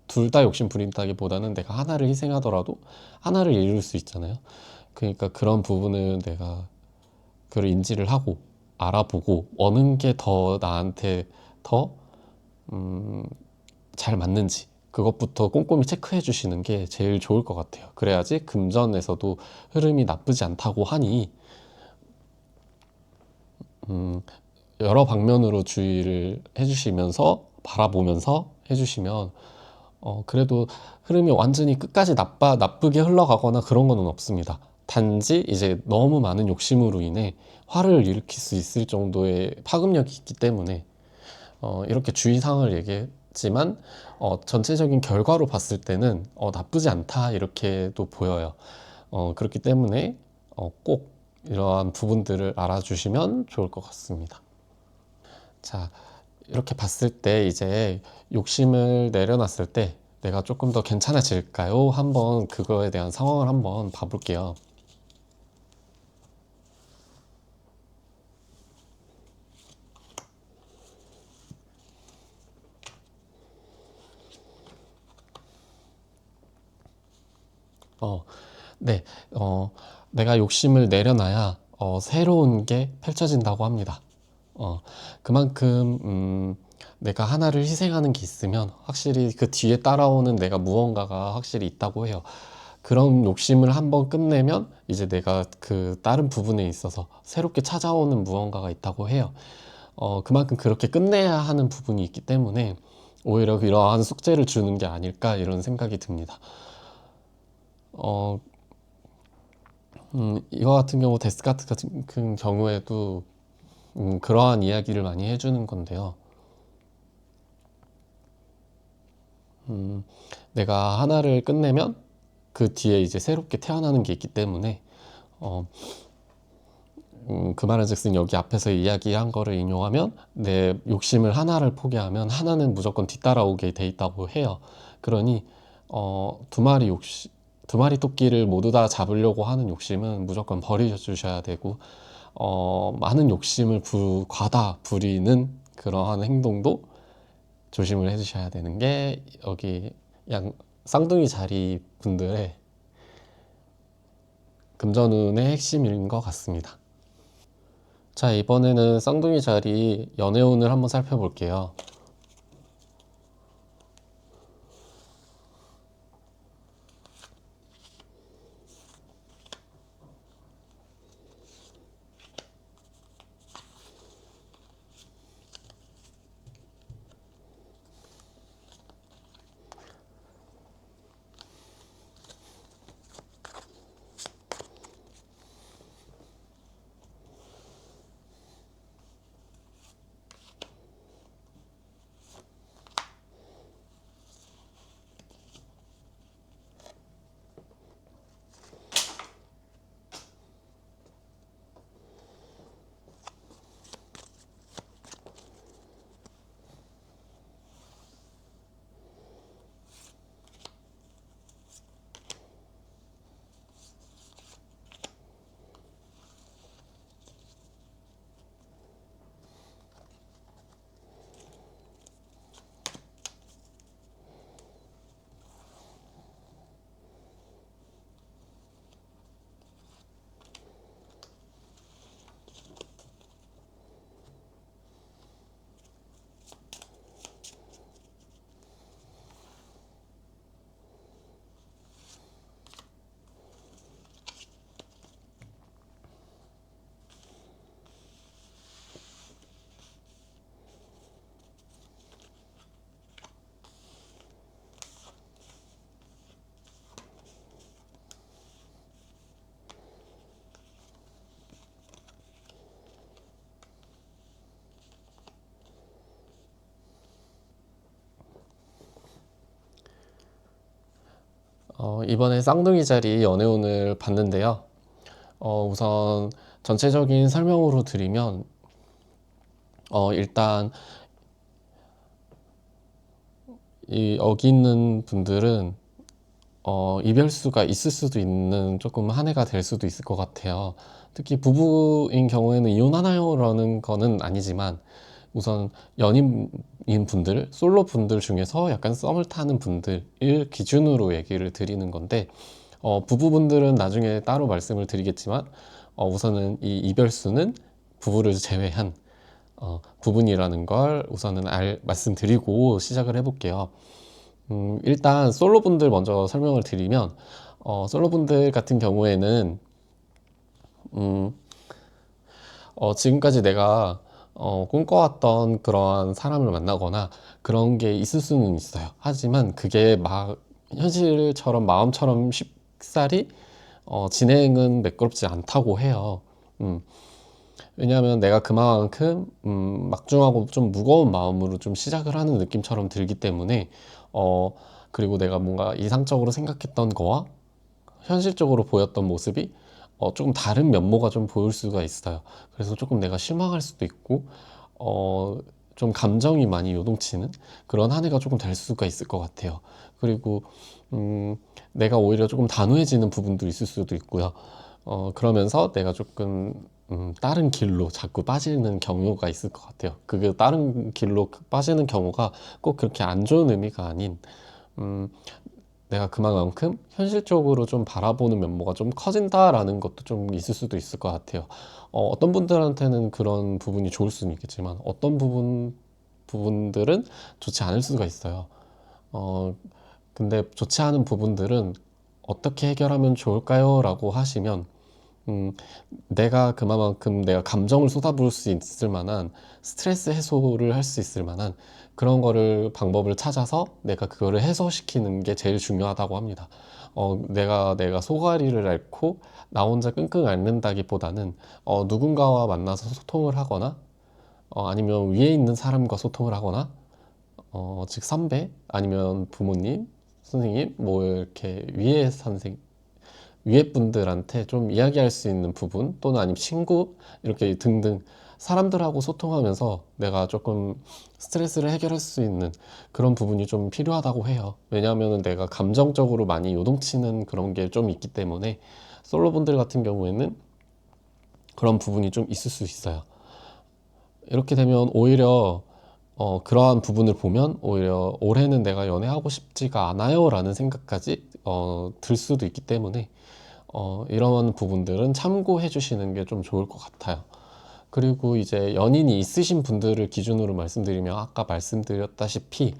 둘 다 욕심 부린다기보다는 내가 하나를 희생하더라도 하나를 이룰 수 있잖아요. 그러니까 그런 부분을 내가 그걸 인지를 하고 알아보고 어느 게 더 나한테 더 잘 맞는지 그것부터 꼼꼼히 체크해 주시는 게 제일 좋을 것 같아요. 그래야지 금전에서도 흐름이 나쁘지 않다고 하니 여러 방면으로 주의를 해주시면서 바라보면서 해주시면 그래도 흐름이 완전히 끝까지 나쁘게 흘러가거나 그런 거는 없습니다. 단지 이제 너무 많은 욕심으로 인해 화를 일으킬 수 있을 정도의 파급력이 있기 때문에 이렇게 주의사항을 얘기했지만 전체적인 결과로 봤을 때는 나쁘지 않다 이렇게도 보여요. 그렇기 때문에 꼭 이러한 부분들을 알아주시면 좋을 것 같습니다. 자, 이렇게 봤을 때 이제 욕심을 내려놨을 때 내가 조금 더 괜찮아질까요? 한번 그거에 대한 상황을 한번 봐볼게요. 어, 네, 내가 욕심을 내려놔야 새로운 게 펼쳐진다고 합니다. 어, 그만큼 내가 하나를 희생하는 게 있으면 확실히 그 뒤에 따라오는 내가 무언가가 확실히 있다고 해요. 그런 욕심을 한번 끝내면 이제 내가 그 다른 부분에 있어서 새롭게 찾아오는 무언가가 있다고 해요. 그만큼 그렇게 끝내야 하는 부분이 있기 때문에 오히려 이러한 숙제를 주는 게 아닐까 이런 생각이 듭니다. 어, 이와 같은 경우 데스카트 같은 경우에도 그러한 이야기를 많이 해주는 건데요. 내가 하나를 끝내면 그 뒤에 이제 새롭게 태어나는 게 있기 때문에 어, 그 말은즉슨 여기 앞에서 이야기한 거를 인용하면 내 욕심을 하나를 포기하면 하나는 무조건 뒤따라오게 돼 있다고 해요. 그러니 두 마리 토끼를 모두 다 잡으려고 하는 욕심은 무조건 버리셔 주셔야 되고 많은 욕심을 과다 부리는 그러한 행동도 조심을 해주셔야 되는 게 여기 양 쌍둥이 자리 분들의 금전운의 핵심인 것 같습니다. 자, 이번에는 쌍둥이 자리 연애운을 한번 살펴볼게요. 이번에 쌍둥이 자리 연애운을 봤는데요. 우선 전체적인 설명으로 드리면, 일단 여기 있는 분들은 이별수가 있을 수도 있는 조금 한 해가 될 수도 있을 것 같아요. 특히 부부인 경우에는 이혼하나요? 라는 거는 아니지만, 우선 연인인 분들, 솔로 분들 중에서 약간 썸을 타는 분들을 기준으로 얘기를 드리는 건데, 부부분들은 나중에 따로 말씀을 드리겠지만, 우선은 이 이별수는 부부를 제외한 부분이라는 걸 우선은 말씀드리고 시작을 해볼게요. 일단 솔로분들 먼저 설명을 드리면, 솔로분들 같은 경우에는 음, 지금까지 내가 꿈꿔왔던 그러한 사람을 만나거나 그런 게 있을 수는 있어요. 하지만 그게 막 현실처럼 마음처럼 쉽사리 진행은 매끄럽지 않다고 해요. 음, 왜냐하면 내가 그만큼 막중하고 좀 무거운 마음으로 좀 시작을 하는 느낌처럼 들기 때문에 어, 그리고 내가 뭔가 이상적으로 생각했던 거와 현실적으로 보였던 모습이 조금 다른 면모가 좀 보일 수가 있어요. 그래서 조금 내가 실망할 수도 있고 어, 좀 감정이 많이 요동치는 그런 한 해가 조금 될 수가 있을 것 같아요. 그리고 내가 오히려 조금 단호해지는 부분도 있을 수도 있고요. 그러면서 내가 조금 다른 길로 자꾸 빠지는 경우가 있을 것 같아요. 그게 다른 길로 빠지는 경우가 꼭 그렇게 안 좋은 의미가 아닌 음, 내가 그만큼 현실적으로 좀 바라보는 면모가 좀 커진다라는 것도 좀 있을 수도 있을 것 같아요. 어떤 분들한테는 그런 부분이 좋을 수는 있겠지만 어떤 부분들은 좋지 않을 수가 있어요. 어, 근데 좋지 않은 부분들은 어떻게 해결하면 좋을까요? 라고 하시면 음, 내가 감정을 쏟아부을 수 있을 만한 스트레스 해소를 할 수 있을 만한 그런 거를 방법을 찾아서 내가 그거를 해소시키는 게 제일 중요하다고 합니다. 내가 소가리를 앓고 나 혼자 끙끙 앓는다기보다는 누군가와 만나서 소통을 하거나 아니면 위에 있는 사람과 소통을 하거나 즉 선배 아니면 부모님, 선생님 뭐 이렇게 위에 분들한테 좀 이야기할 수 있는 부분 또는 아니면 친구 이렇게 등등 사람들하고 소통하면서 내가 조금 스트레스를 해결할 수 있는 그런 부분이 좀 필요하다고 해요. 왜냐하면 내가 감정적으로 많이 요동치는 그런 게 좀 있기 때문에 솔로분들 같은 경우에는 그런 부분이 좀 있을 수 있어요. 이렇게 되면 오히려 그러한 부분을 보면 오히려 올해는 내가 연애하고 싶지가 않아요 라는 생각까지 들 수도 있기 때문에 이런 부분들은 참고해 주시는 게 좀 좋을 것 같아요. 그리고 이제 연인이 있으신 분들을 기준으로 말씀드리면 아까 말씀드렸다시피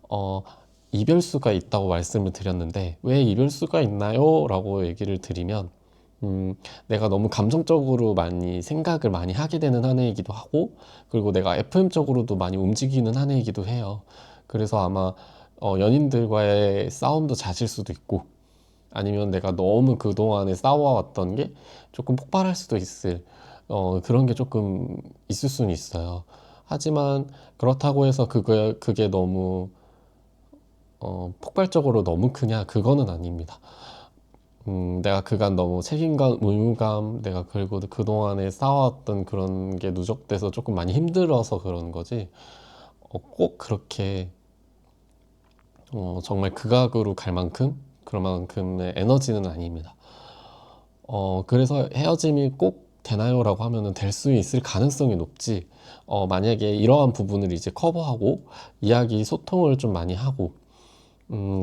어, 이별수가 있다고 말씀을 드렸는데 왜 이별수가 있나요? 라고 얘기를 드리면 내가 너무 감정적으로 많이 생각을 많이 하게 되는 한 해이기도 하고 그리고 내가 FM적으로도 많이 움직이는 한 해이기도 해요. 그래서 아마 연인들과의 싸움도 잦을 수도 있고 아니면 내가 너무 그동안에 쌓아왔던 게 조금 폭발할 수도 있을 그런 게 조금 있을 수는 있어요. 하지만 그렇다고 해서 그게 너무 폭발적으로 너무 크냐? 그거는 아닙니다. 내가 그간 너무 책임감, 의무감, 내가 그리고 그동안에 쌓아왔던 그런 게 누적돼서 조금 많이 힘들어서 그런 거지. 꼭 그렇게 정말 극악으로 갈 만큼 그런 만큼의 에너지는 아닙니다. 그래서 헤어짐이 꼭 되나요? 라고 하면은 될 수 있을 가능성이 높지. 만약에 이러한 부분을 이제 커버하고 소통을 좀 많이 하고,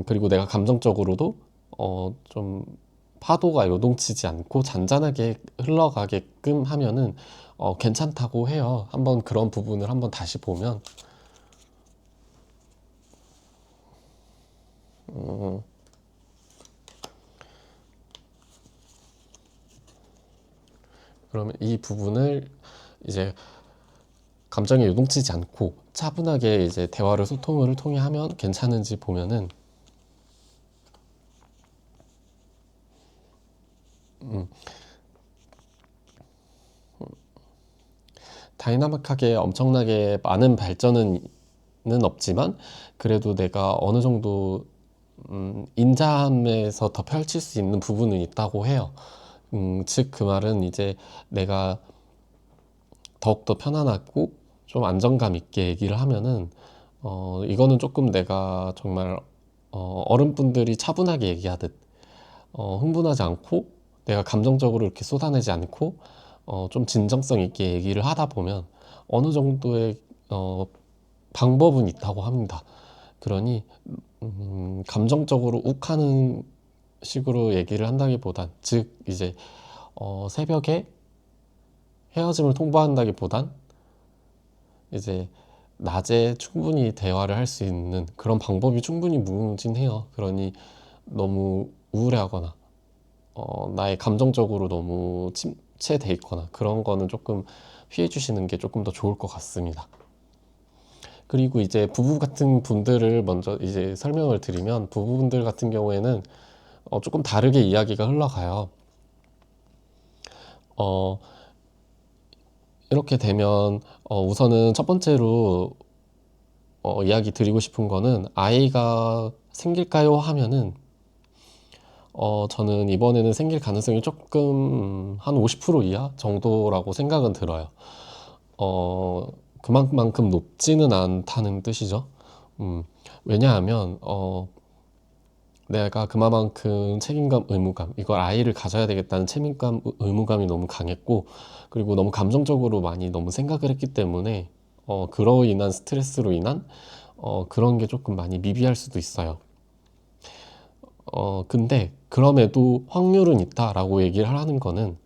그리고 내가 감정적으로도, 좀 파도가 요동치지 않고 잔잔하게 흘러가게끔 하면은, 괜찮다고 해요. 한번 그런 부분을 한번 다시 보면, 그러면 이 부분을 이제 감정이 요동치지 않고 차분하게 이제 소통을 통해 하면 괜찮은지 보면은 다이나믹하게 엄청나게 많은 발전은 없지만 그래도 내가 어느 정도 인자함에서 더 펼칠 수 있는 부분은 있다고 해요. 즉 그 말은 이제 내가 더욱더 편안하고 좀 안정감 있게 얘기를 하면은 이거는 조금 내가 정말 어른분들이 차분하게 얘기하듯 흥분하지 않고 내가 감정적으로 이렇게 쏟아내지 않고 좀 진정성 있게 얘기를 하다 보면 어느 정도의 방법은 있다고 합니다. 그러니 감정적으로 욱하는 식으로 얘기를 한다기보단 즉 이제 새벽에 헤어짐을 통보한다기보단 이제 낮에 충분히 대화를 할 수 있는 그런 방법이 충분히 무궁무진해요. 그러니 너무 우울해하거나 나의 감정적으로 너무 침체돼 있거나 그런 거는 조금 피해 주시는 게 조금 더 좋을 것 같습니다. 그리고 이제 부부 같은 분들을 먼저 이제 설명을 드리면 부부분들 같은 경우에는 조금 다르게 이야기가 흘러가요. 어, 이렇게 되면 우선은 첫 번째로 이야기 드리고 싶은 거는 아이가 생길까요? 하면은 저는 이번에는 생길 가능성이 조금 한 50% 이하 정도라고 생각은 들어요. 그만큼 높지는 않다는 뜻이죠. 음, 왜냐하면 내가 그만큼 책임감, 의무감, 이걸 아이를 가져야 되겠다는 책임감, 의무감이 너무 강했고, 그리고 너무 감정적으로 많이 너무 생각을 했기 때문에, 그로 인한 스트레스로 인한, 그런 게 조금 많이 미비할 수도 있어요. 근데, 그럼에도 확률은 있다라고 얘기를 하는 거는,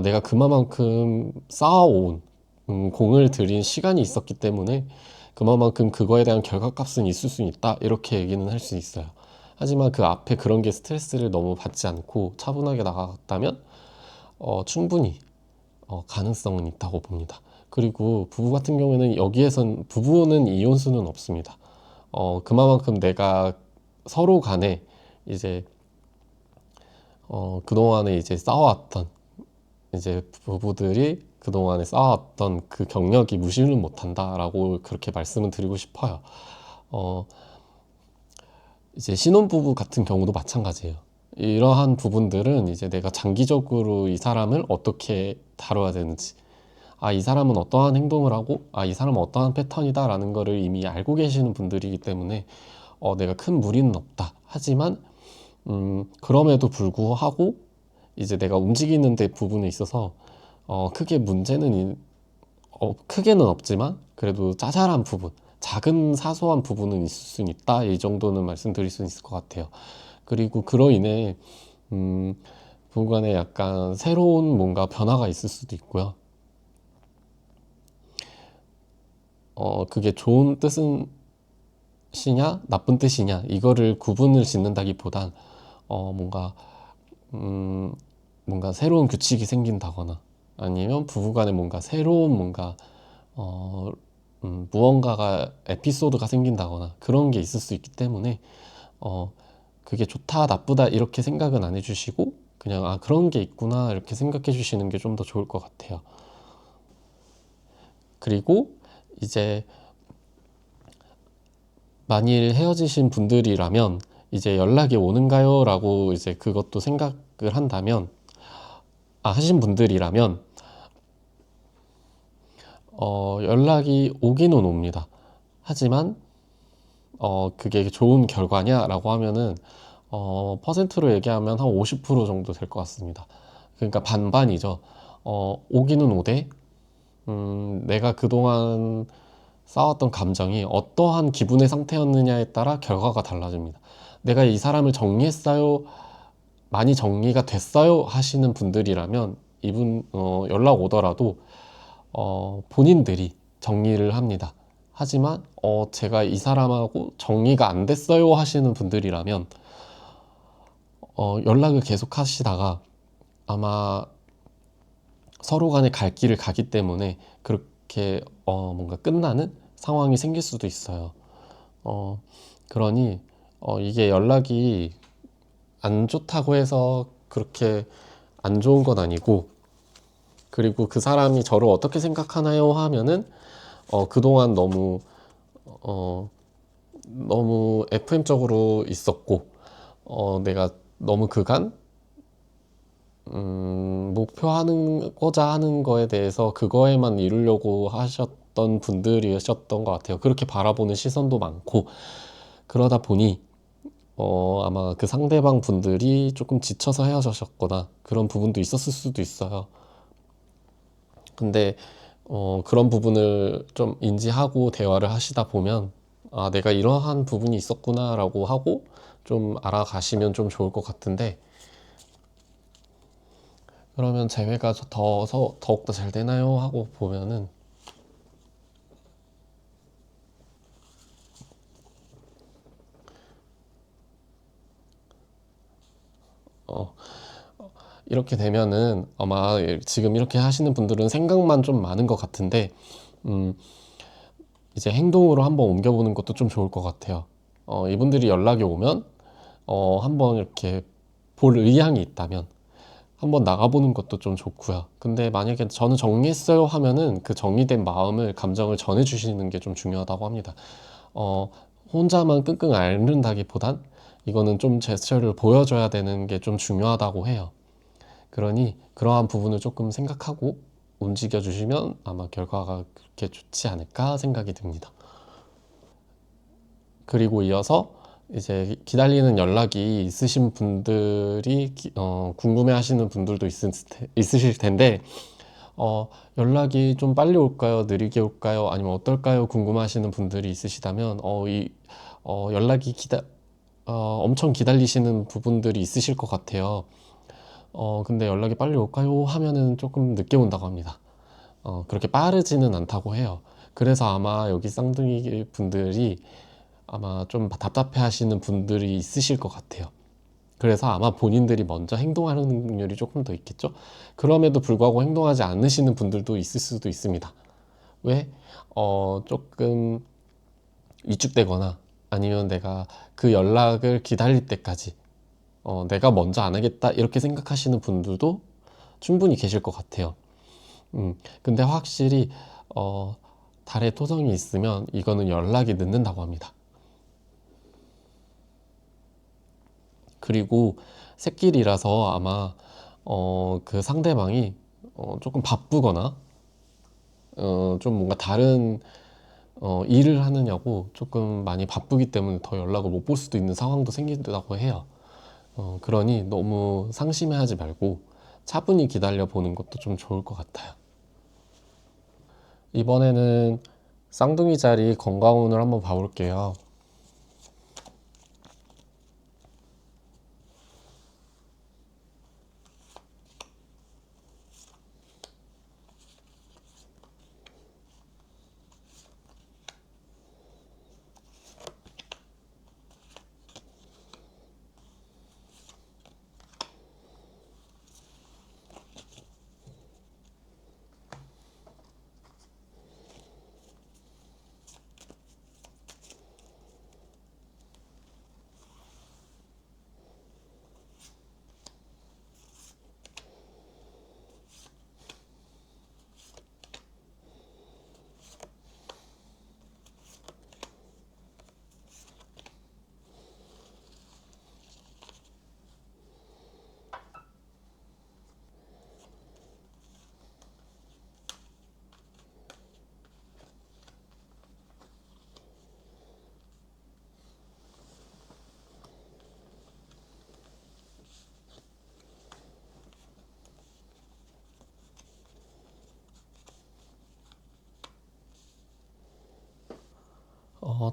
내가 그만큼 쌓아온, 공을 들인 시간이 있었기 때문에, 그만큼 그거에 대한 결과값은 있을 수 있다. 이렇게 얘기는 할 수 있어요. 하지만 그 앞에 그런 게 스트레스를 너무 받지 않고 차분하게 나갔다면 충분히 가능성은 있다고 봅니다. 그리고 부부 같은 경우에는 여기에선 부부는 이혼수는 없습니다. 그만큼 내가 서로 간에 이제 그동안에 이제 쌓아왔던 이제 부부들이 그동안에 쌓아왔던 그 경력이 무시는 못한다라고 그렇게 말씀을 드리고 싶어요. 어, 이제 신혼부부 같은 경우도 마찬가지예요. 이러한 부분들은 이제 내가 장기적으로 이 사람을 어떻게 다뤄야 되는지, 이 사람은 어떠한 행동을 하고, 이 사람은 어떠한 패턴이다라는 거를 이미 알고 계시는 분들이기 때문에, 내가 큰 무리는 없다. 하지만, 그럼에도 불구하고, 이제 내가 움직이는 데 부분에 있어서, 크게 크게는 없지만, 그래도 짜잘한 부분, 작은 사소한 부분은 있을 수 있다. 이 정도는 말씀드릴 수 있을 것 같아요. 그리고 그로 인해 음, 부부간에 약간 새로운 뭔가 변화가 있을 수도 있고요. 그게 좋은 뜻이냐, 나쁜 뜻이냐, 이거를 구분을 짓는다기보단 뭔가 음, 뭔가 새로운 규칙이 생긴다거나 아니면 부부간에 뭔가 새로운 뭔가 어, 무언가가 에피소드가 생긴다거나 그런 게 있을 수 있기 때문에 어, 그게 좋다, 나쁘다 이렇게 생각은 안 해주시고 그냥 그런 게 있구나 이렇게 생각해 주시는 게 좀 더 좋을 것 같아요. 그리고 이제 만일 헤어지신 분들이라면 이제 연락이 오는가요? 라고 이제 그것도 생각을 한다면 하신 분들이라면 연락이 오기는 옵니다. 하지만 그게 좋은 결과냐라고 하면은 퍼센트로 얘기하면 한 50% 정도 될 것 같습니다. 그러니까 반반이죠. 오기는 오되 내가 그동안 쌓았던 감정이 어떠한 기분의 상태였느냐에 따라 결과가 달라집니다. 내가 이 사람을 정리했어요, 많이 정리가 됐어요 하시는 분들이라면 이분 연락 오더라도 본인들이 정리를 합니다. 하지만 제가 이 사람하고 정리가 안 됐어요 하시는 분들이라면 연락을 계속 하시다가 아마 서로 간에 갈 길을 가기 때문에 그렇게 뭔가 끝나는 상황이 생길 수도 있어요. 어, 그러니 이게 연락이 안 좋다고 해서 그렇게 안 좋은 건 아니고 그리고 그 사람이 저를 어떻게 생각하나요 하면은 그동안 어, 너무 FM적으로 있었고 내가 너무 그간 목표하는고자 하는 거에 대해서 그거에만 이루려고 하셨던 분들이셨던 것 같아요. 그렇게 바라보는 시선도 많고 그러다 보니 아마 그 상대방 분들이 조금 지쳐서 헤어지셨거나 그런 부분도 있었을 수도 있어요. 근데 그런 부분을 좀 인지하고 대화를 하시다 보면 아, 내가 이러한 부분이 있었구나라고 하고 좀 알아가시면 좀 좋을 것 같은데 그러면 재회가 더욱더 잘 되나요? 하고 보면은 어, 이렇게 되면은 아마 지금 이렇게 하시는 분들은 생각만 좀 많은 것 같은데 음, 이제 행동으로 한번 옮겨보는 것도 좀 좋을 것 같아요. 이분들이 연락이 오면 한번 이렇게 볼 의향이 있다면 한번 나가보는 것도 좀 좋고요. 근데 만약에 저는 정리했어요 하면은 그 정리된 마음을, 감정을 전해주시는 게 좀 중요하다고 합니다. 어, 혼자만 끙끙 앓는다기보단 이거는 좀 제스처를 보여줘야 되는 게 좀 중요하다고 해요. 그러니 그러한 부분을 조금 생각하고 움직여 주시면 아마 결과가 그렇게 좋지 않을까 생각이 듭니다. 그리고 이어서 이제 기다리는 연락이 있으신 분들이 궁금해 하시는 분들도 있으실 텐데 연락이 좀 빨리 올까요? 느리게 올까요? 아니면 어떨까요? 궁금하시는 분들이 있으시다면 연락이 엄청 기다리시는 부분들이 있으실 것 같아요. 근데 연락이 빨리 올까요? 하면은 조금 늦게 온다고 합니다. 그렇게 빠르지는 않다고 해요. 그래서 아마 여기 쌍둥이 분들이 아마 좀 답답해 하시는 분들이 있으실 것 같아요. 그래서 아마 본인들이 먼저 행동하는 확률이 조금 더 있겠죠? 그럼에도 불구하고 행동하지 않으시는 분들도 있을 수도 있습니다. 왜? 조금 위축되거나 아니면 내가 그 연락을 기다릴 때까지 내가 먼저 안 하겠다 이렇게 생각하시는 분들도 충분히 계실 것 같아요. 근데 확실히 어, 달에 토성이 있으면 이거는 연락이 늦는다고 합니다. 그리고 새끼리라서 아마 그 상대방이 조금 바쁘거나 좀 뭔가 다른 일을 하느냐고 조금 많이 바쁘기 때문에 더 연락을 못 볼 수도 있는 상황도 생긴다고 해요. 그러니 너무 상심해하지 말고 차분히 기다려 보는 것도 좀 좋을 것 같아요. 이번에는 쌍둥이 자리 건강운을 한번 봐볼게요.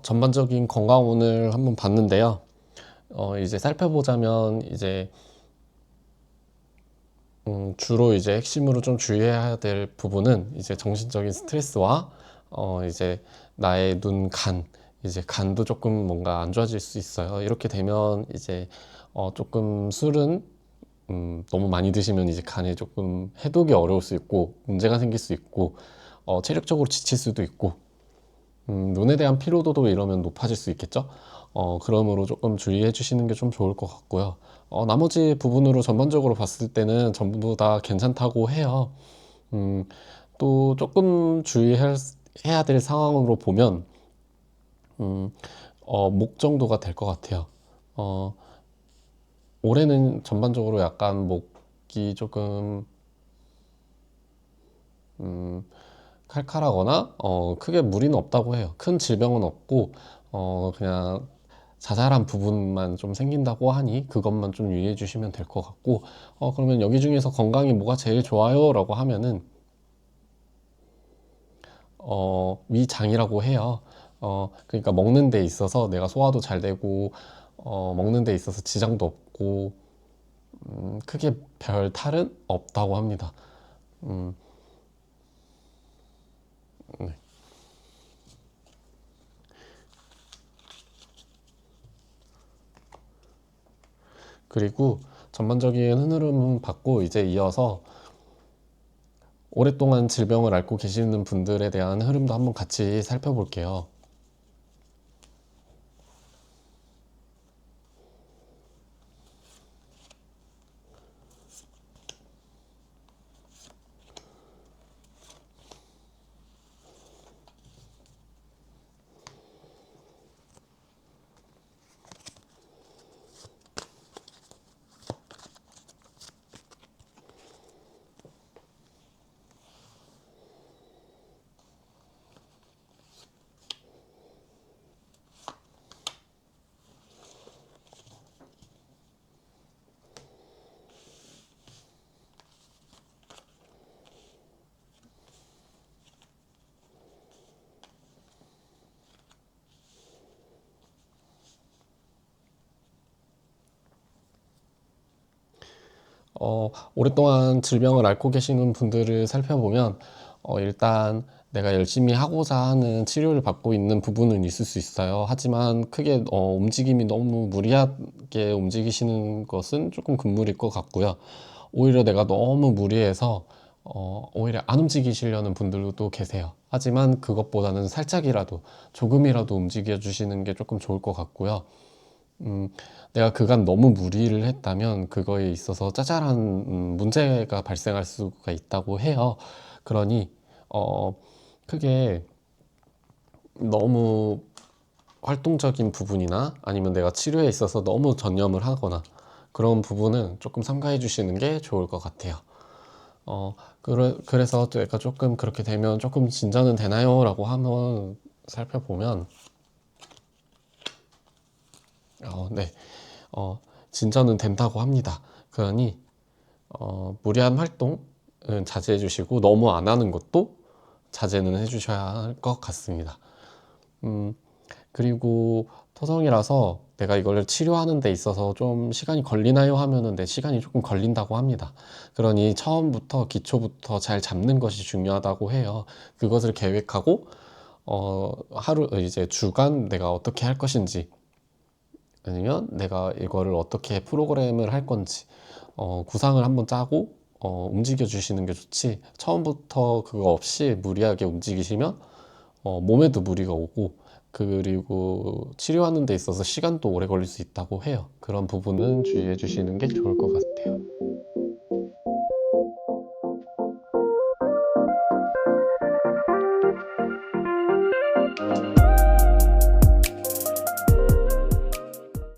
전반적인 건강운을 한번 봤는데요. 이제 살펴보자면 이제 주로 이제 핵심으로 좀 주의해야 될 부분은 이제 정신적인 스트레스와 이제 나의 눈, 간, 이제 간도 조금 뭔가 안 좋아질 수 있어요. 이렇게 되면 이제 조금 술은 너무 많이 드시면 이제 간에 조금 해독이 어려울 수 있고 문제가 생길 수 있고 체력적으로 지칠 수도 있고 눈에 대한 피로도도 이러면 높아질 수 있겠죠. 그러므로 조금 주의해 주시는 게 좀 좋을 것 같고요. 나머지 부분으로 전반적으로 봤을 때는 전부 다 괜찮다고 해요. 음, 또 조금 해야 될 상황으로 보면 목 정도가 될 것 같아요. 어, 올해는 전반적으로 약간 목이 조금 칼칼하거나 크게 무리는 없다고 해요. 큰 질병은 없고 그냥 자잘한 부분만 좀 생긴다고 하니 그것만 좀 유의해 주시면 될 것 같고, 그러면 여기 중에서 건강이 뭐가 제일 좋아요? 라고 하면은 위장이라고 해요. 그러니까 먹는 데 있어서 내가 소화도 잘 되고 먹는 데 있어서 지장도 없고 크게 별 탈은 없다고 합니다. 음, 네. 그리고 전반적인 흐름은 받고 이제 이어서 오랫동안 질병을 앓고 계시는 분들에 대한 흐름도 한번 같이 살펴볼게요. 오랫동안 질병을 앓고 계시는 분들을 살펴보면 일단 내가 열심히 하고자 하는 치료를 받고 있는 부분은 있을 수 있어요. 하지만 크게 움직임이 너무 무리하게 움직이시는 것은 조금 금물일 것 같고요. 오히려 내가 너무 무리해서 오히려 안 움직이시려는 분들도 계세요. 하지만 그것보다는 살짝이라도 조금이라도 움직여 주시는 게 조금 좋을 것 같고요. 음, 내가 그간 너무 무리를 했다면 그거에 있어서 짜잘한 문제가 발생할 수가 있다고 해요. 그러니 어, 크게 너무 활동적인 부분이나 아니면 내가 치료에 있어서 너무 전념을 하거나 그런 부분은 조금 삼가해 주시는 게 좋을 것 같아요. 그래서 내가 조금 그렇게 되면 조금 진전은 되나요? 라고 한번 살펴보면, 네, 진전은 된다고 합니다. 그러니 무리한 활동은 자제해 주시고 너무 안 하는 것도 자제는 해 주셔야 할 것 같습니다. 음, 그리고 토성이라서 내가 이걸 치료하는 데 있어서 좀 시간이 걸리나요? 하면은 내 시간이 조금 걸린다고 합니다. 그러니 처음부터 기초부터 잘 잡는 것이 중요하다고 해요. 그것을 계획하고 하루 이제 주간 내가 어떻게 할 것인지 아니면 내가 이거를 어떻게 프로그램을 할 건지 구상을 한번 짜고 움직여 주시는 게 좋지, 처음부터 그거 없이 무리하게 움직이시면 몸에도 무리가 오고 그리고 치료하는 데 있어서 시간도 오래 걸릴 수 있다고 해요. 그런 부분은 주의해 주시는 게 좋을 것 같아요.